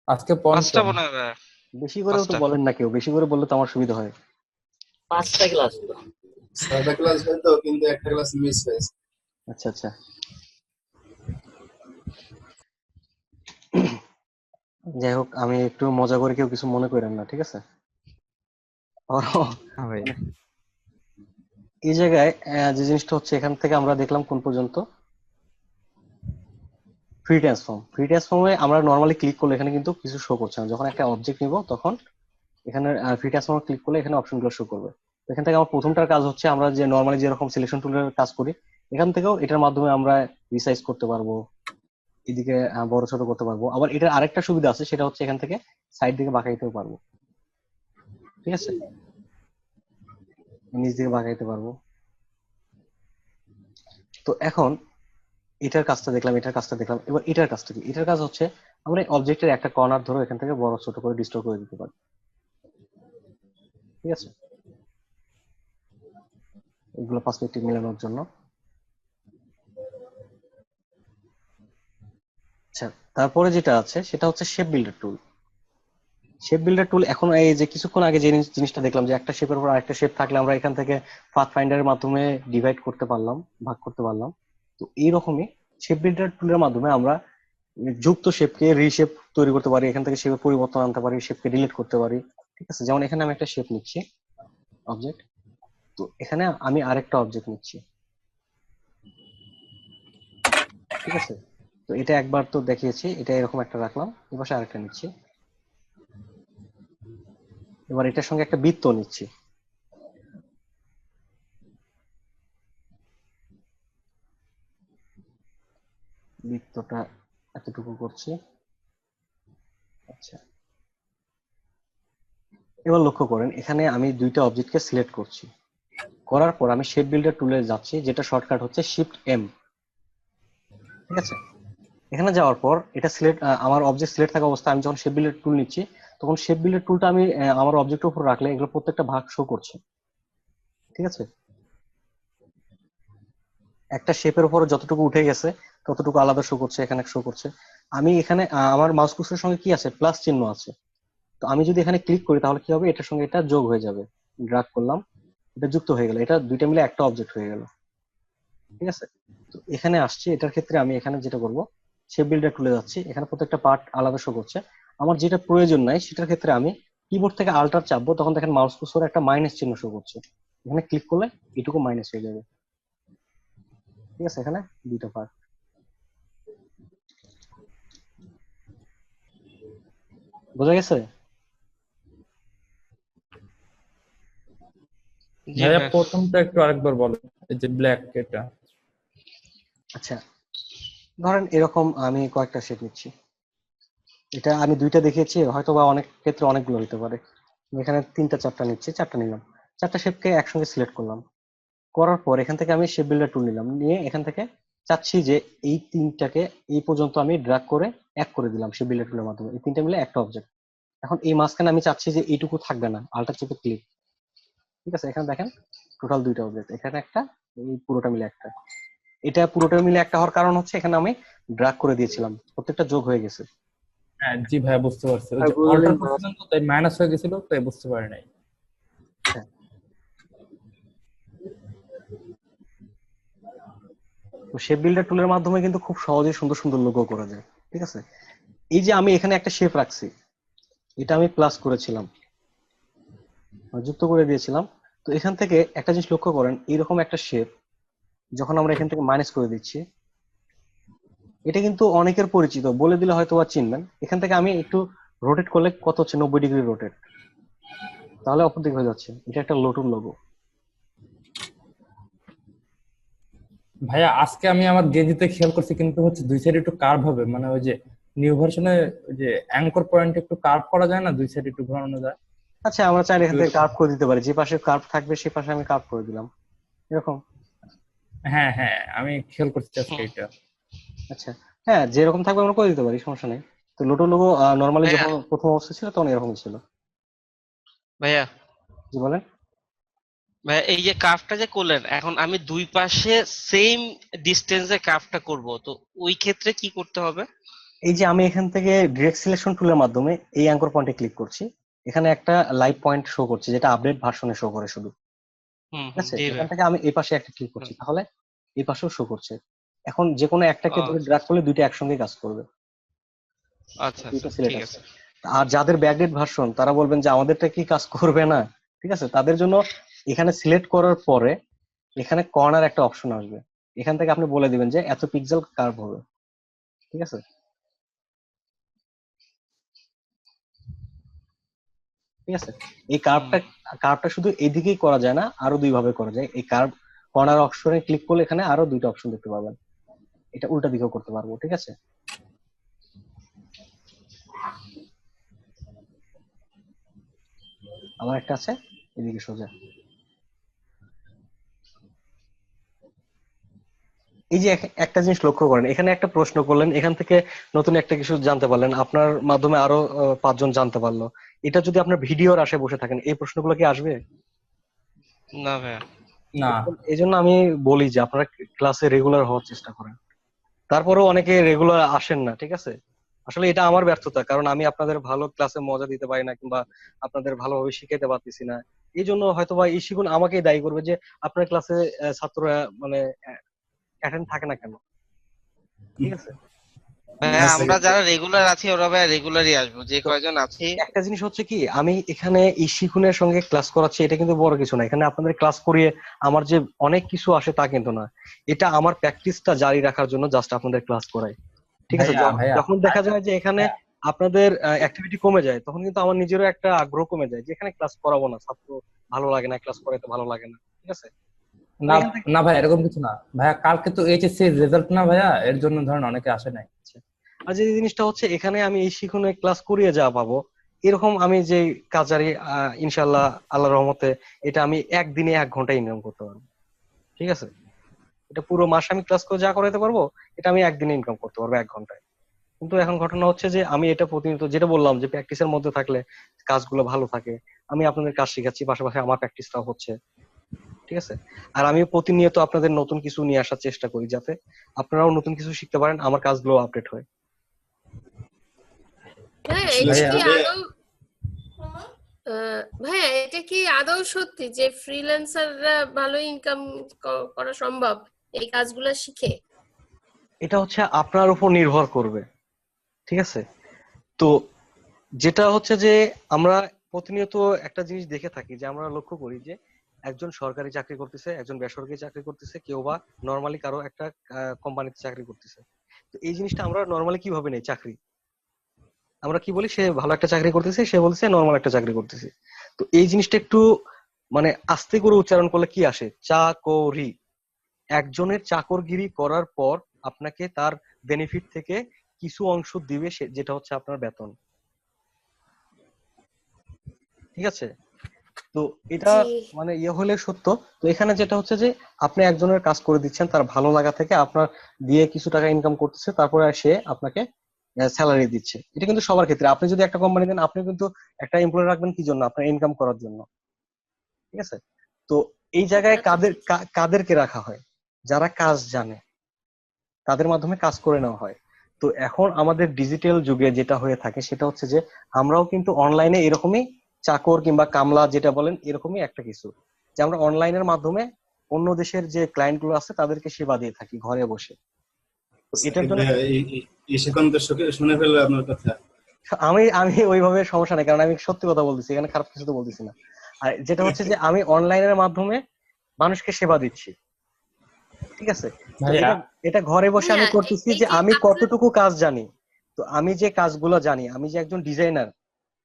আজকে পাঁচটা পঞ্চম। মনে হয় ভাইয়া। বেশি করেও তো পাঁচটা। বলেন না, কেউ বেশি করে বললে তো আমার সুবিধা হয়। 5টা ক্লাস তো। 6টা ক্লাস হয়তো, কিন্তু একটা ক্লাস মিস হয়েছে। আচ্ছা আচ্ছা, যাই হোক, আমি একটু মজা করে, কেউ কিছু মনে করেন না, ঠিক আছে? হ্যাঁ ভাই, এই জায়গায় যে জিনিসটা হচ্ছে এখান থেকে আমরা দেখলাম কোন পর্যন্ত ফ্রি ট্রান্সফর্মে আমরা নর্মালি ক্লিক করলে এখানে কিন্তু কিছু শো করছে না। যখন একটা অবজেক্ট নিব তখন এখানে ফ্রি ট্রান্সফর্মে ক্লিক করলে এখানে অপশনগুলো শো করবে। তো এখান থেকে আমার প্রথমটার কাজ হচ্ছে আমরা যে নর্মালি যেরকম সিলেকশন টুলের কাজ করি এখান থেকেও এটার মাধ্যমে আমরা রিসাইজ করতে পারবো, এদিকে বড় ছোট করতে পারবো। আবার এটার আরেকটা সুবিধা আছে, সেটা হচ্ছে এখান থেকে সাইড দিকে বাঁকাইতেও পারবো। ঠিক আছে, নিচ দিকে বাঁকাইতে পারবো। তো এখন এটার কাজটা দেখলাম, এটার কাজটা দেখলাম, এবার এটার কাজটা কি? এটার কাজ হচ্ছে আমরা অবজেক্টের একটা কর্নার ধরে এখান থেকে বড় ছোট করে ডিস্টর্ব করে দিতে পারি। ঠিক আছে, এগুলো পার্সপেক্টিভ মেলানোর জন্য। আচ্ছা, তারপরে যেটা আছে সেটা হচ্ছে শেপ বিল্ডার টুল। শেপ বিল্ডার টুল এখন এই যে কিছুক্ষণ আগে যে জিনিসটা দেখলাম যে একটা শেপের উপর আরেকটা শেপ থাকলে আমরা এখান থেকে পাথ ফাইন্ডারের মাধ্যমে ডিভাইড করতে পারলাম, ভাগ করতে পারলাম। তো এইরকমই শেপ বিল্ডার টুলের মাধ্যমে আমরা যুক্ত শেপকে রিশেপ তৈরি করতে পারি, এখান থেকে শেপের পরিবর্তন আনতে পারি, শেপকে ডিলিট করতে পারি। ঠিক আছে, যেমন এখানে আমি একটা শেপ নিচ্ছি অবজেক্ট, তো এখানে আমি আরেকটা অবজেক্ট নিচ্ছি। ঠিক আছে, তো এটা একবার তো দেখিয়েছি, এটা এরকম একটা রাখলাম, এবার আরেকটা নিচ্ছি, এবার এটার সঙ্গে একটা বৃত্ত নিচ্ছি। বৃত্তটা এতটুকু করছি। আচ্ছা, এবার লক্ষ্য করেন এখানে আমি দুইটা অবজেক্টকে সিলেক্ট করছি, করার পর আমি শেপ বিল্ডার টুলে যাচ্ছি, যেটা শর্টকাট হচ্ছে শিফট এম। ঠিক আছে, এখানে যাওয়ার পর এটা সিলেক্ট, আমার অবজেক্ট সিলেক্ট থাকা অবস্থায় আমি যখন শেপ বিল্ডার টুল নিচ্ছি তখন শেপ বিল্ডার টুলটা আমি আমার অবজেক্টের উপর রাখলে এগুলো প্রত্যেকটা ভাগ শো করছে। ঠিক আছে, একটা শেপের উপর যতটুকু উঠে গেছে ততটুকু আলাদা শো করছে, এখানে শো করছে। আমি এখানে আমার মাউস কুর্সরের সঙ্গে কি আছে, প্লাস চিহ্ন আছে। তো আমি যদি এখানে ক্লিক করি তাহলে কি হবে, এটার সঙ্গে এটা যোগ হয়ে যাবে। ড্রাগ করলাম, এটা যুক্ত হয়ে গেল, এটা দুইটা মিলে একটা অবজেক্ট হয়ে গেল। ঠিক আছে, তো এখানে আসছি, এটার ক্ষেত্রে আমি এখানে যেটা করব শেপ বিল্ডার টুলে যাচ্ছি, এখানে প্রত্যেকটা পার্ট আলাদা শো করছে। আমার যেটা প্রয়োজন নাই সেটার ক্ষেত্রে আমি কিবোর্ড থেকে আল্টার চাপবো, তখন দেখেন মাউস কুর্সরে একটা মাইনাস চিহ্ন শো করছে, এখানে ক্লিক করলে এটুকু মাইনাস হয়ে যাবে। ঠিক আছে, এখানে দুইটা পার্ট বোঝা গেছে? জি ভাইয়া ভাই। প্রথমটা একটু আরেকবার বলো, এই যে ব্ল্যাক এটা। আচ্ছা, ধরেন এরকম আমি কয়েকটা শেপ নিচ্ছি, এটা আমি দুইটা দেখিয়েছি, হয়তো বা অনেক ক্ষেত্রে অনেকগুলো হতে পারে। আমি এখানে তিনটা চারটা নিচ্ছি, চারটা নিলাম, চারটা শেপকে একসঙ্গে সিলেক্ট করলাম, করার পর এখান থেকে আমি শেপ বিল্ডার টুল নিলাম, নিয়ে এখান থেকে চাচ্ছি যে এই তিনটাকে এই পর্যন্ত আমি ড্র্যাগ করে এক করে দিলাম শেপ বিল্ডার টুলের মাধ্যমে, এই তিনটা মিলে একটা অবজেক্ট। এখন এই মাঝখানে আমি চাচ্ছি যে এইটুকু থাকবে না, আল্টার চেপে ক্লিক। ঠিক আছে, এখানে দেখেন টোটাল দুইটা অবজেক্ট, এখানে একটা, এই পুরোটা মিলে একটা। এটা পুরোটা মিলে একটা হওয়ার কারণ হচ্ছে এখানে আমি ড্র্যাগ করে দিয়েছিলাম, প্রত্যেকটা যোগ হয়ে গেছে। হ্যাঁ জি ভাইয়া, বুঝতে পারছি। ওই যে অল্টার করছিলাম তো তাই মাইনাস হয়ে গেছিল, তাই বুঝতে পারি নাই। হ্যাঁ, তো শেপ বিল্ডার টুলের মাধ্যমে কিন্তু খুব সহজেই সুন্দর সুন্দর লোগো করা যায়। ঠিক আছে, এই যে আমি এখানে একটা শেপ রাখছি, এটা আমি প্লাস করেছিলাম, যুক্ত করে দিয়েছিলাম। তো এখান থেকে একটা জিনিস লক্ষ্য করেন, এইরকম একটা শেপ যখন আমরা এখান থেকে মাইনাস করে দিচ্ছি, এটা কিন্তু অনেকের পরিচিত, বলে দিলে হয়তো বা চিনবেন। এখান থেকে আমি একটু রোটেট করলে কত হচ্ছে, 90 ডিগ্রি রোটেট, তাহলে অপর দিক হয়ে যাচ্ছে। এটা একটা নতুন লোগো। ভাইয়া আজকে আমি আমার গেজিতে খেয়াল করছি, কিন্তু হচ্ছে দুই সাইড একটু কার্ভ হবে, মানে ওই যে নিউ ভার্সনে ওই যে অ্যাঙ্কর পয়েন্ট একটু কার্ভ করা যায় না, দুই সাইড একটু ঘোরানো যায়। আচ্ছা, আমরা চাইলে এখান থেকে কার্ভ করে দিতে পারি, যে পাশে কার্ভ থাকবে সেই পাশে আমি কার্ভ করে দিলাম, এরকম। হ্যাঁ হ্যাঁ, আমি খেয়াল করছি আজকে হুম। এটা। আচ্ছা, হ্যাঁ, যেরকম থাকবে আমরা করে দিতে পারি, সমস্যা নেই। তো লোটো লোগো নর্মালি ভাইয়া, যখন প্রথম অবস্থা ছিল তখন এরকমই ছিল। ভাইয়া কি বলেন? ভাইয়া এই যে কার্ভটা যে করলেন, এখন আমি দুই পাশে সেম ডিস্টেন্সে কার্ভটা করব, তো ওই ক্ষেত্রে কি করতে হবে? এই যে আমি এখান থেকে ডিরেক্ট সিলেকশন টুলের মাধ্যমে এই অ্যাঙ্কর পয়েন্টে ক্লিক করছি, এখানে একটা লাইভ পয়েন্ট শো করছে যেটা আপডেট ভার্সনে শো করে শুধু। হুম ঠিক হুম, আছে, জি এখান ভাই। থেকে আমি এই পাশে একটা ক্লিক হুম। করছি, তাহলে এই পাশেও শো করছে। এখন যে কোনো একটাকে ও, ধরে ড্র্যাগ করলে দুইটা একসঙ্গে কাজ করবে, আচ্ছা আচ্ছা, দুইটা সিলেক্ট ঠিক আছে। আছে। আর যাদের ব্যাকডেট ভার্সন তারা বলবেন যে আমাদেরটা কি কাজ করবে না, ঠিক আছে, তাদের জন্য এখানে সিলেক্ট করার পরে এখানে কর্নার একটা অপশন আসবে, এখান থেকে আপনি বলে দিবেন যে এত পিক্সেল কার্ভ হবে। ঠিক আছে, ঠিক আছে। এই কার্ভটা শুধু এদিকেই করা যায় না, আরো দুই ভাবে করা যায়। এই কার্ভ কর্নার অপশনে ক্লিক করলে এখানে আরো দুইটা অপশন দেখতে পাবেন, এটা উল্টা দিকেও করতে পারবো। ঠিক আছে, আমার একটা আছে এদিকে সোজা। এই যে একটা জিনিস লক্ষ্য করেন, এখানে একটা প্রশ্ন করলেন, এখান থেকে নতুন একটা কিছু জানতে পারলেন, আপনার মাধ্যমে আরো 5 জন জানতে পারলো। এটা যদি আপনার ভিডিওর আশায় বসে থাকেন, এই প্রশ্নগুলো কি আসবে? না ভাইয়া। না। এই জন্য আমি বলি যে আপনারা ক্লাসে রেগুলার হওয়ার চেষ্টা করেন। তারপরেও অনেকে রেগুলার আসেন না। ঠিক আছে, আসলে এটা আমার ব্যর্থতা, কারণ আমি আপনাদের ভালো ক্লাসে মজা দিতে পারি না, কিংবা আপনাদের ভালোভাবে শিখাইতে পারতেছি না। এই জন্য হয়তোবা এই শিখুন আমাকেই দায়ী করবে যে আপনার ক্লাসে ছাত্ররা মানে অ্যাটেন্ড থাকে না কেন। ঠিক আছে, ভাইয়া আমরা যারা রেগুলার আছি ওরা ভাইয়া রেগুলারই আসবো, যে কয়জন আছি। একটা জিনিস হচ্ছে কি, আমি এখানে এই শিখুনের সঙ্গে ক্লাস করাচ্ছি, এটা কিন্তু বড় কিছু না। এখানে আপনাদের ক্লাস করিয়ে আমার যে অনেক কিছু আসে তা কিন্তু না, এটা আমার প্র্যাকটিসটা জারি রাখার জন্য জাস্ট আপনাদের ক্লাস করাই। ঠিক আছে, ভাইয়া যখন দেখা যায় যে এখানে আপনাদের অ্যাক্টিভিটি কমে যায়, তখন কিন্তু আমার নিজেরও একটা আগ্রহ কমে যায় যে এখানে ক্লাস করাবো না, ছাত্র ভালো লাগে না, ক্লাস করাইতে ভালো লাগে না। ঠিক আছে, না না ভাই, এরকম কিছু না ভাইয়া, কালকে তো এইচএসসি রেজাল্ট না ভাইয়া, এর জন্য ধরেন অনেকে আসে নাই। আর যে জিনিসটা হচ্ছে, এখানে আমি এই শিখুনে ক্লাস করিয়ে যা পাবো, এরকম আমি যে কাজারি ইনশাল্লাহ আল্লাহর রহমতে এটা আমি একদিনে 1 ঘন্টা ইনকাম করতে পারবো। ঠিক আছে, এটা পুরো মাস আমি ক্লাস করে যা করাতে পারবো, এটা আমি একদিনে ইনকাম করতে পারবো 1 ঘন্টায়। কিন্তু এখন ঘটনা হচ্ছে যে আমি এটা প্রতিনিয়ত, যেটা বললাম যে প্র্যাকটিসের মধ্যে থাকলে কাজগুলো ভালো থাকে, আমি আপনাদের কাজ শিখাচ্ছি, পাশাপাশি আমার প্র্যাকটিসটাও হচ্ছে। ঠিক আছে, আর আমি প্রতিনিয়ত আপনাদের নতুন কিছু নিয়ে আসার চেষ্টা করি, যাতে আপনারাও নতুন কিছু শিখতে পারেন, আমার কাজগুলো আপডেট হয়। হ্যাঁ, এটা কি আদৌ ভাইয়া এটা কি আদৌ সত্যি যে ফ্রিল্যান্সাররা ভালো ইনকাম করা সম্ভব এই কাজগুলো শিখে? এটা হচ্ছে আপনার উপর নির্ভর করবে। ঠিক আছে, তো যেটা হচ্ছে যে আমরা প্রতিনিয়ত একটা জিনিস দেখে থাকি, যে আমরা লক্ষ্য করি যে একজন সরকারি চাকরি করতেছে, একজন বেসরকারি চাকরি করতেছে, কেউ বা নর্মালি কারো একটা কোম্পানিতে চাকরি করতেছে। তো এই জিনিসটা আমরা নর্মালি কিভাবে নেই, চাকরি আমরা কি বলি, সে ভালো একটা চাকরি করতেছে, সে বলছে নর্মাল একটা চাকরি করতেছে। তো এই জিনিসটা একটু মানে আস্তে করে উচ্চারণ করলে কি আসে, চাকরি। একজনের চাকরগিরি করার পর আপনাকে তার বেনিফিট থেকে কিছু অংশ দিবে, যেটা হচ্ছে আপনার বেতন। ঠিক আছে, তো এটা মানে ইয়ে হলে সত্য। তো এখানে যেটা হচ্ছে যে আপনি একজনের কাজ করে দিচ্ছেন, তার ভালো লাগা থেকে আপনার দিয়ে কিছু টাকা ইনকাম করতেছে, তারপরে সে আপনাকে স্যালারি দিচ্ছে। এটা কিন্তু সবার ক্ষেত্রে, আপনি যদি একটা কোম্পানি দেন, আপনি কিন্তু একটা এমপ্লয় রাখবেন কি জন্য, আপনার ইনকাম করার জন্য। ঠিক আছে, তো এই জায়গায় কাদেরকে রাখা হয়, যারা কাজ জানে, তাদের মাধ্যমে কাজ করে নেওয়া হয়। তো এখন আমাদের ডিজিটাল যুগে যেটা হয়ে থাকে সেটা হচ্ছে যে আমরাও কিন্তু অনলাইনে এরকমই চাকর কিংবা কামলা যেটা বলেন, এরকমই একটা কিছু, যে আমরা অনলাইনের মাধ্যমে অন্য দেশের যে ক্লায়েন্ট গুলো আছে তাদেরকে সেবা দিয়ে থাকি ঘরে বসে। এটার জন্য শুনে ফেলবে আপনার কথা। আমি আমি ওইভাবে সমস্যা নেই, কারণ আমি সত্যি কথা বলতেছি, এখানে খারাপ কিছু তো বলতেছি না। আর যেটা হচ্ছে যে আমি অনলাইনের মাধ্যমে মানুষকে সেবা দিচ্ছি। ঠিক আছে, এটা ঘরে বসে আমি করতেছি যে আমি কতটুকু কাজ জানি। তো আমি যে কাজগুলো জানি, আমি যে একজন ডিজাইনার,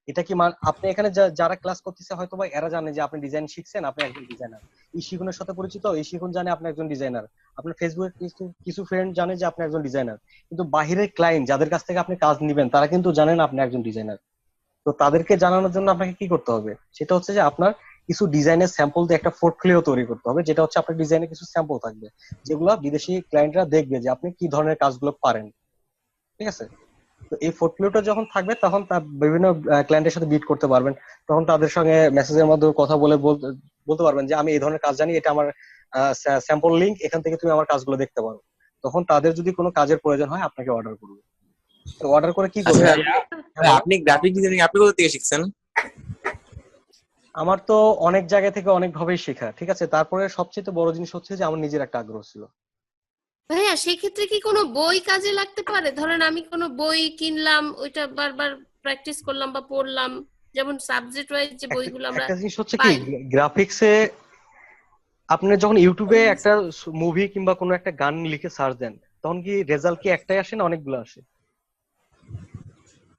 এটা কি আপনি এখানে যারা ক্লাস করতেছে হয়তো বা এরা জানে যে আপনি ডিজাইন শিখছেন, আপনি একজন ডিজাইনার, এই শিখুনের সাথে পরিচিত, এই শিখুন জানে আপনি একজন ডিজাইনার, আপনার ফেসবুকে কিছু ফ্রেন্ড জানে যে আপনি একজন ডিজাইনার, কিন্তু বাহিরের ক্লায়েন্ট যাদের কাছ থেকে আপনি কাজ নিবেন তারা কিন্তু জানেন আপনি একজন ডিজাইনার। তো তাদেরকে জানানোর জন্য আপনাকে কি করতে হবে, সেটা হচ্ছে যে আপনার কিছু ডিজাইনের স্যাম্পল দিয়ে একটা পোর্টফোলিও তৈরি করতে হবে, যেটা হচ্ছে আপনার ডিজাইনের কিছু স্যাম্পল থাকবে, যেগুলো বিদেশি ক্লায়েন্টরা দেখবে যে আপনি কি ধরনের কাজগুলো পারেন। ঠিক আছে, তো এই পোর্টফোলিওটা যখন থাকবে তখন বিভিন্ন ক্লায়েন্টের সাথে বিট করতে পারবেন, তখন তাদের সঙ্গে মেসেজের মাধ্যমে কথা বলে বলতে পারবেন যে আমি এই ধরনের কাজ জানি, এটা আমার স্যাম্পল লিংক, এখান থেকে তুমি আমার কাজগুলো দেখতে পারো। তখন তাদের যদি কোনো কাজের প্রয়োজন হয় আপনাকে অর্ডার করবে। তো অর্ডার করে কি করবে? আপনি গ্রাফিক ডিজাইনিং আপনি কোথা থেকে শিখছেন? আমার তো অনেক জায়গা থেকে অনেক ভাবেই শেখা। ঠিক আছে, তারপরে সবচেয়ে বড় জিনিস হচ্ছে যে আমার নিজের একটা আগ্রহ ছিল। ভাইয়া সেক্ষেত্রে কি কোনো বই কাজে লাগতে পারে? ধরেন আমি কোনো বই কিনলাম, ওইটা বারবার প্র্যাকটিস করলাম বা পড়লাম, যেমন সাবজেক্ট ওয়াইজ যে বইগুলো আমরা একটা জিনিস হচ্ছে কি, পাই। গ্রাফিক্সে আপনি যখন ইউটিউবে একটা মুভি কিংবা কোনো একটা গান লিখে সার্চ দেন, তখন কি রেজাল্ট কি একটাই আসে না অনেকগুলো আসে?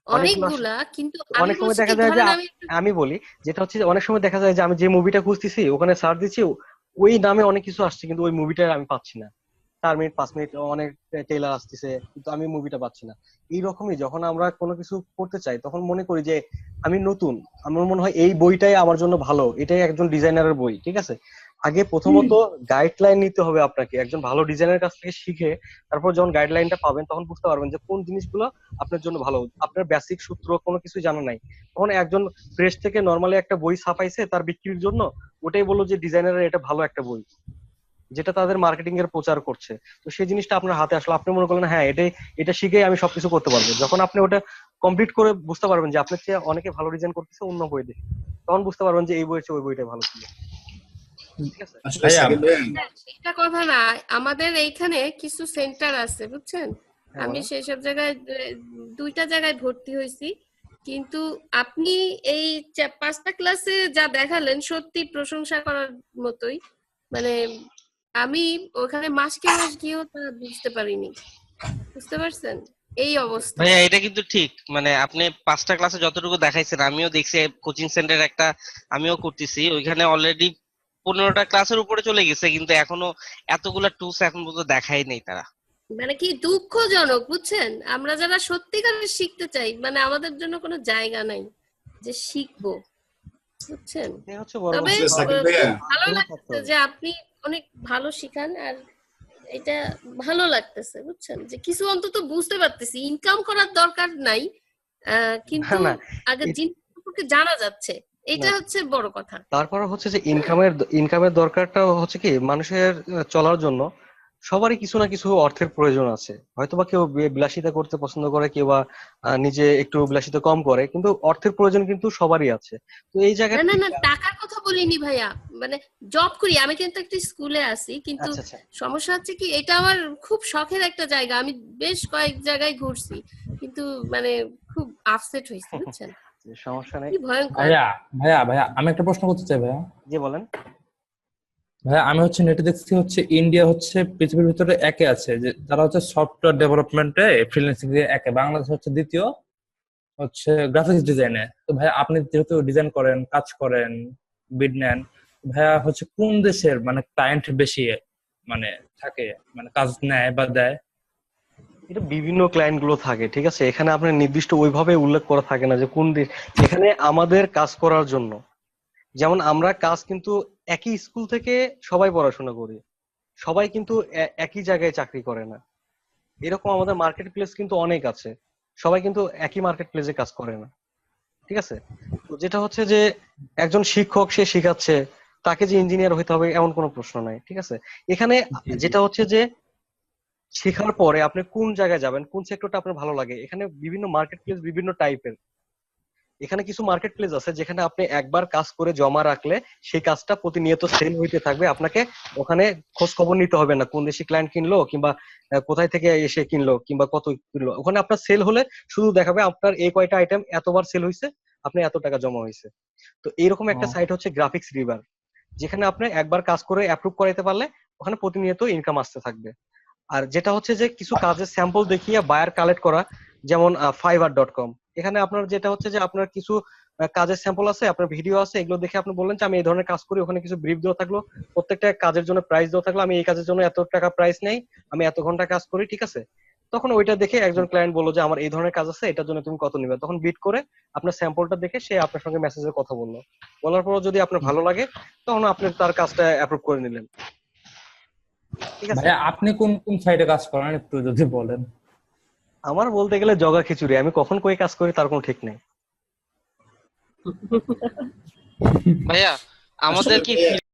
অনেকগুলো আসে। অনেকগুলা, কিন্তু আমি অনেক সময় বলছি কি দেখা যায় যে ধরেন আমি আমি বলি যেটা হচ্ছে যে অনেক সময় দেখা যায় যে আমি যে মুভিটা খুঁজতেছি ওখানে সার্চ দিচ্ছি, ওই নামে অনেক কিছু আসছে কিন্তু ওই মুভিটা আমি পাচ্ছি না। 4 মিনিট 5 মিনিট অনেক ট্রেলার আসতেছে কিন্তু আমি মুভিটা পাচ্ছি না। এইরকমই যখন আমরা কোনো কিছু করতে চাই তখন মনে করি যে আমি নতুন, আমার মনে হয় এই বইটাই আমার জন্য ভালো, এটাই একজন ডিজাইনারের বই, ঠিক আছে। আগে প্রথমত গাইডলাইন নিতে হবে আপনাকে, একজন ভালো ডিজাইনারের কাছ থেকে শিখে তারপর যখন গাইডলাইনটা পাবেন তখন বুঝতে পারবেন যে কোন জিনিসগুলো আপনার জন্য ভালো। আপনার বেসিক সূত্র কোনো কিছু জানা নাই, তখন একজন প্রেস থেকে নর্মালি একটা বই ছাপাইছে তার বিক্রির জন্য, ওটাই বললো যে ডিজাইনারের এটা ভালো একটা বই, যেটা তাদের মার্কেটিং এর প্রচার করছে। তো সেই জিনিসটা আপনার হাতে আসলে আপনি মনে করলেন হ্যাঁ এটা শিখে আমি সবকিছু করতে পারবো। যখন আপনি ওটা কমপ্লিট করে বুঝতে পারবেন যে আপনার চেয়ে অনেকে ভালো ডিজাইন করতেছে অন্য বই দেখে, তখন বুঝতে পারবেন যে এই বইয়ের চেয়ে ওই বইটা ভালো ছিল, ঠিক আছে। আসলে ভাইয়া, সাকিব ভাই, সেটা কথা না, আমাদের এইখানে কিছু সেন্টার আছে বুঝছেন, হ্যাঁ, আমি বলেন। সেই সব জায়গায় 2টা জায়গায় ভর্তি হয়েছি, কিন্তু আপনি এই 5টা ক্লাসে যা দেখালেন সত্যি প্রশংসা করার মতোই। মানে আমি ওখানে মাসকে মাস গিয়েও তা বুঝতে পারিনি, বুঝতে পারছেন এই অবস্থা। ভাইয়া এটা কিন্তু ঠিক, মানে আপনি 5টা ক্লাসে যতটুকু দেখাইছেন আমিও দেখছি, কোচিং সেন্টার একটা আমিও করতেছি, ওইখানে অলরেডি 15টা ক্লাসের উপরে চলে গেছে, কিন্তু এখনো এতগুলা টুলস এখন পর্যন্ত দেখাই নেই তারা। মানে কি দুঃখজনক বুঝছেন, আমরা যারা সত্যিকারে শিখতে চাই মানে আমাদের জন্য কোনো জায়গা নাই যে শিখবো, বুঝছেন। এই হচ্ছে বড় তবে কথা। সাকিব ভাইয়া, খুব ভালো আগ্রহ থাকতে লাগছে হবে। যে আপনি অনেক ভালো শিখান, আর এটা ভালো লাগতেছে বুঝছেন যে কিছু অন্তত বুঝতে পারতেছি, ইনকাম করার দরকার নাই, কিন্তু না, আগে এ- জিনিস সম্পর্কে জানা যাচ্ছে, এটা না, হচ্ছে বড় কথা। তারপরে হচ্ছে যে ইনকামের দরকারটা হচ্ছে কি মানুষের চলার জন্য সবারই কিছু না কিছু অর্থের প্রয়োজন আছে। হয়তোবা কেউ বিলাসিতা করতে পছন্দ করে, কেউ বা নিজে একটু বিলাসিতা কম করে, কিন্তু অর্থের প্রয়োজন কিন্তু সবারই আছে। তো এই জায়গা না না থেকে না, টাকার কথা বলিনি ভাইয়া, মানে জব করি আমি, কিন্তু একটা স্কুলে আছি, কিন্তু আচ্ছা আচ্ছা, সমস্যা হচ্ছে কি এটা আমার খুব শখের একটা জায়গা, আমি বেশ কয়েক জায়গায় ঘুরছি, কিন্তু মানে খুব আপসেট হয়েছি বুঝছেন, সমস্যা নেই। কি ভয়ঙ্কর। ভাইয়া ভাইয়া ভাইয়া আমি একটা প্রশ্ন করতে চাই ভাইয়া। জি বলেন। ভাইয়া আমি হচ্ছে নেটে দেখছি হচ্ছে ইন্ডিয়া হচ্ছে পৃথিবীর ভিতরে একে আছে, যে তারা হচ্ছে সফটওয়্যার ডেভেলপমেন্টে ফ্রিল্যান্সিং দিয়ে একে, বাংলাদেশ হচ্ছে দ্বিতীয় হচ্ছে গ্রাফিক্স ডিজাইনে। তো ভাইয়া আপনি যেহেতু ডিজাইন করেন, কাজ করেন, বিড নেন, ভাইয়া হচ্ছে কোন দেশের মানে ক্লায়েন্ট বেশি মানে থাকে, মানে কাজ নেয় বা দেয়? এটা বিভিন্ন ক্লায়েন্ট গুলো থাকে, ঠিক আছে। এখানে আপনার নির্দিষ্ট ওইভাবে উল্লেখ করা থাকে না যে কোন দেশ। এখানে আমাদের কাজ করার জন্য, যেমন আমরা কাজ কিন্তু একই স্কুল থেকে সবাই পড়াশোনা করি, সবাই কিন্তু একই জায়গায় চাকরি করে না। এরকম আমাদের মার্কেট প্লেস কিন্তু অনেক আছে, সবাই কিন্তু একই মার্কেট প্লেসে কাজ করে না, ঠিক আছে। তো যেটা হচ্ছে যে একজন শিক্ষক সে শিখাচ্ছে, তাকে যে ইঞ্জিনিয়ার হইতে হবে এমন কোনো প্রশ্ন নাই, ঠিক আছে। এখানে যেটা হচ্ছে যে শেখার পরে আপনি কোন জায়গায় যাবেন, কোন সেক্টরটা আপনার ভালো লাগে, এখানে বিভিন্ন মার্কেট প্লেস বিভিন্ন টাইপের। এখানে কিছু মার্কেট প্লেস আছে যেখানে আপনি একবার কাজ করে জমা রাখলে সেই কাজটা প্রতিনিয়ত সেল হইতে থাকবে, আপনাকে ওখানে খোঁজ খবর নিতে হবে না কোন দেশি ক্লায়েন্ট কিনলো কিংবা কোথায় থেকে এসে কিনলো কিংবা কত কিনলো। ওখানে আপনার সেল হলে শুধু দেখাবে আপনার এই কয়টা আইটেম এতবার সেল হয়েছে, আপনি এত টাকা জমা হয়েছে। তো এইরকম একটা সাইট হচ্ছে গ্রাফিক্স রিভার, যেখানে আপনি একবার কাজ করে অ্যাপ্রুভ করাইতে পারলে ওখানে প্রতিনিয়ত ইনকাম আসতে থাকবে। আর যেটা হচ্ছে যে কিছু কাজের স্যাম্পল দেখিয়ে বায়ার কালেক্ট করা, যেমন fiverr.com, এখানে আপনার যেটা হচ্ছে যে আপনার কিছু কাজের স্যাম্পল আছে, আপনার ভিডিও আছে, এগুলো দেখে আপনি বললেন যে আমি এই ধরনের কাজ করি, ওখানে কিছু ব্রিফ দেওয়া থাকলো, প্রত্যেকটা কাজের জন্য প্রাইস দেওয়া থাকলো, আমি এই কাজের জন্য এত টাকা প্রাইস নেই, আমি এত ঘন্টা কাজ করি, ঠিক আছে। তখন ওইটা দেখে একজন ক্লায়েন্ট বললো যে আমার এই ধরনের কাজ আছে, এটার জন্য তুমি কত নিবে, তখন বিট করে আপনার স্যাম্পলটা দেখে সে আপনার সঙ্গে মেসেজে কথা বললো, বলার পর যদি আপনার ভালো লাগে তখন আপনি তার কাজটা অ্যাপ্রুভ করে নিলেন, ঠিক আছে। ভাইয়া আপনি কোন কোন সাইডে কাজ করেন একটু যদি বলেন। আমার বলতে গেলে জগা খিচুড়ি, আমি কখন কই কাজ করি তার কোনো ঠিক নেই। ভাইয়া আমাদের আসলে কি ভাইয়া,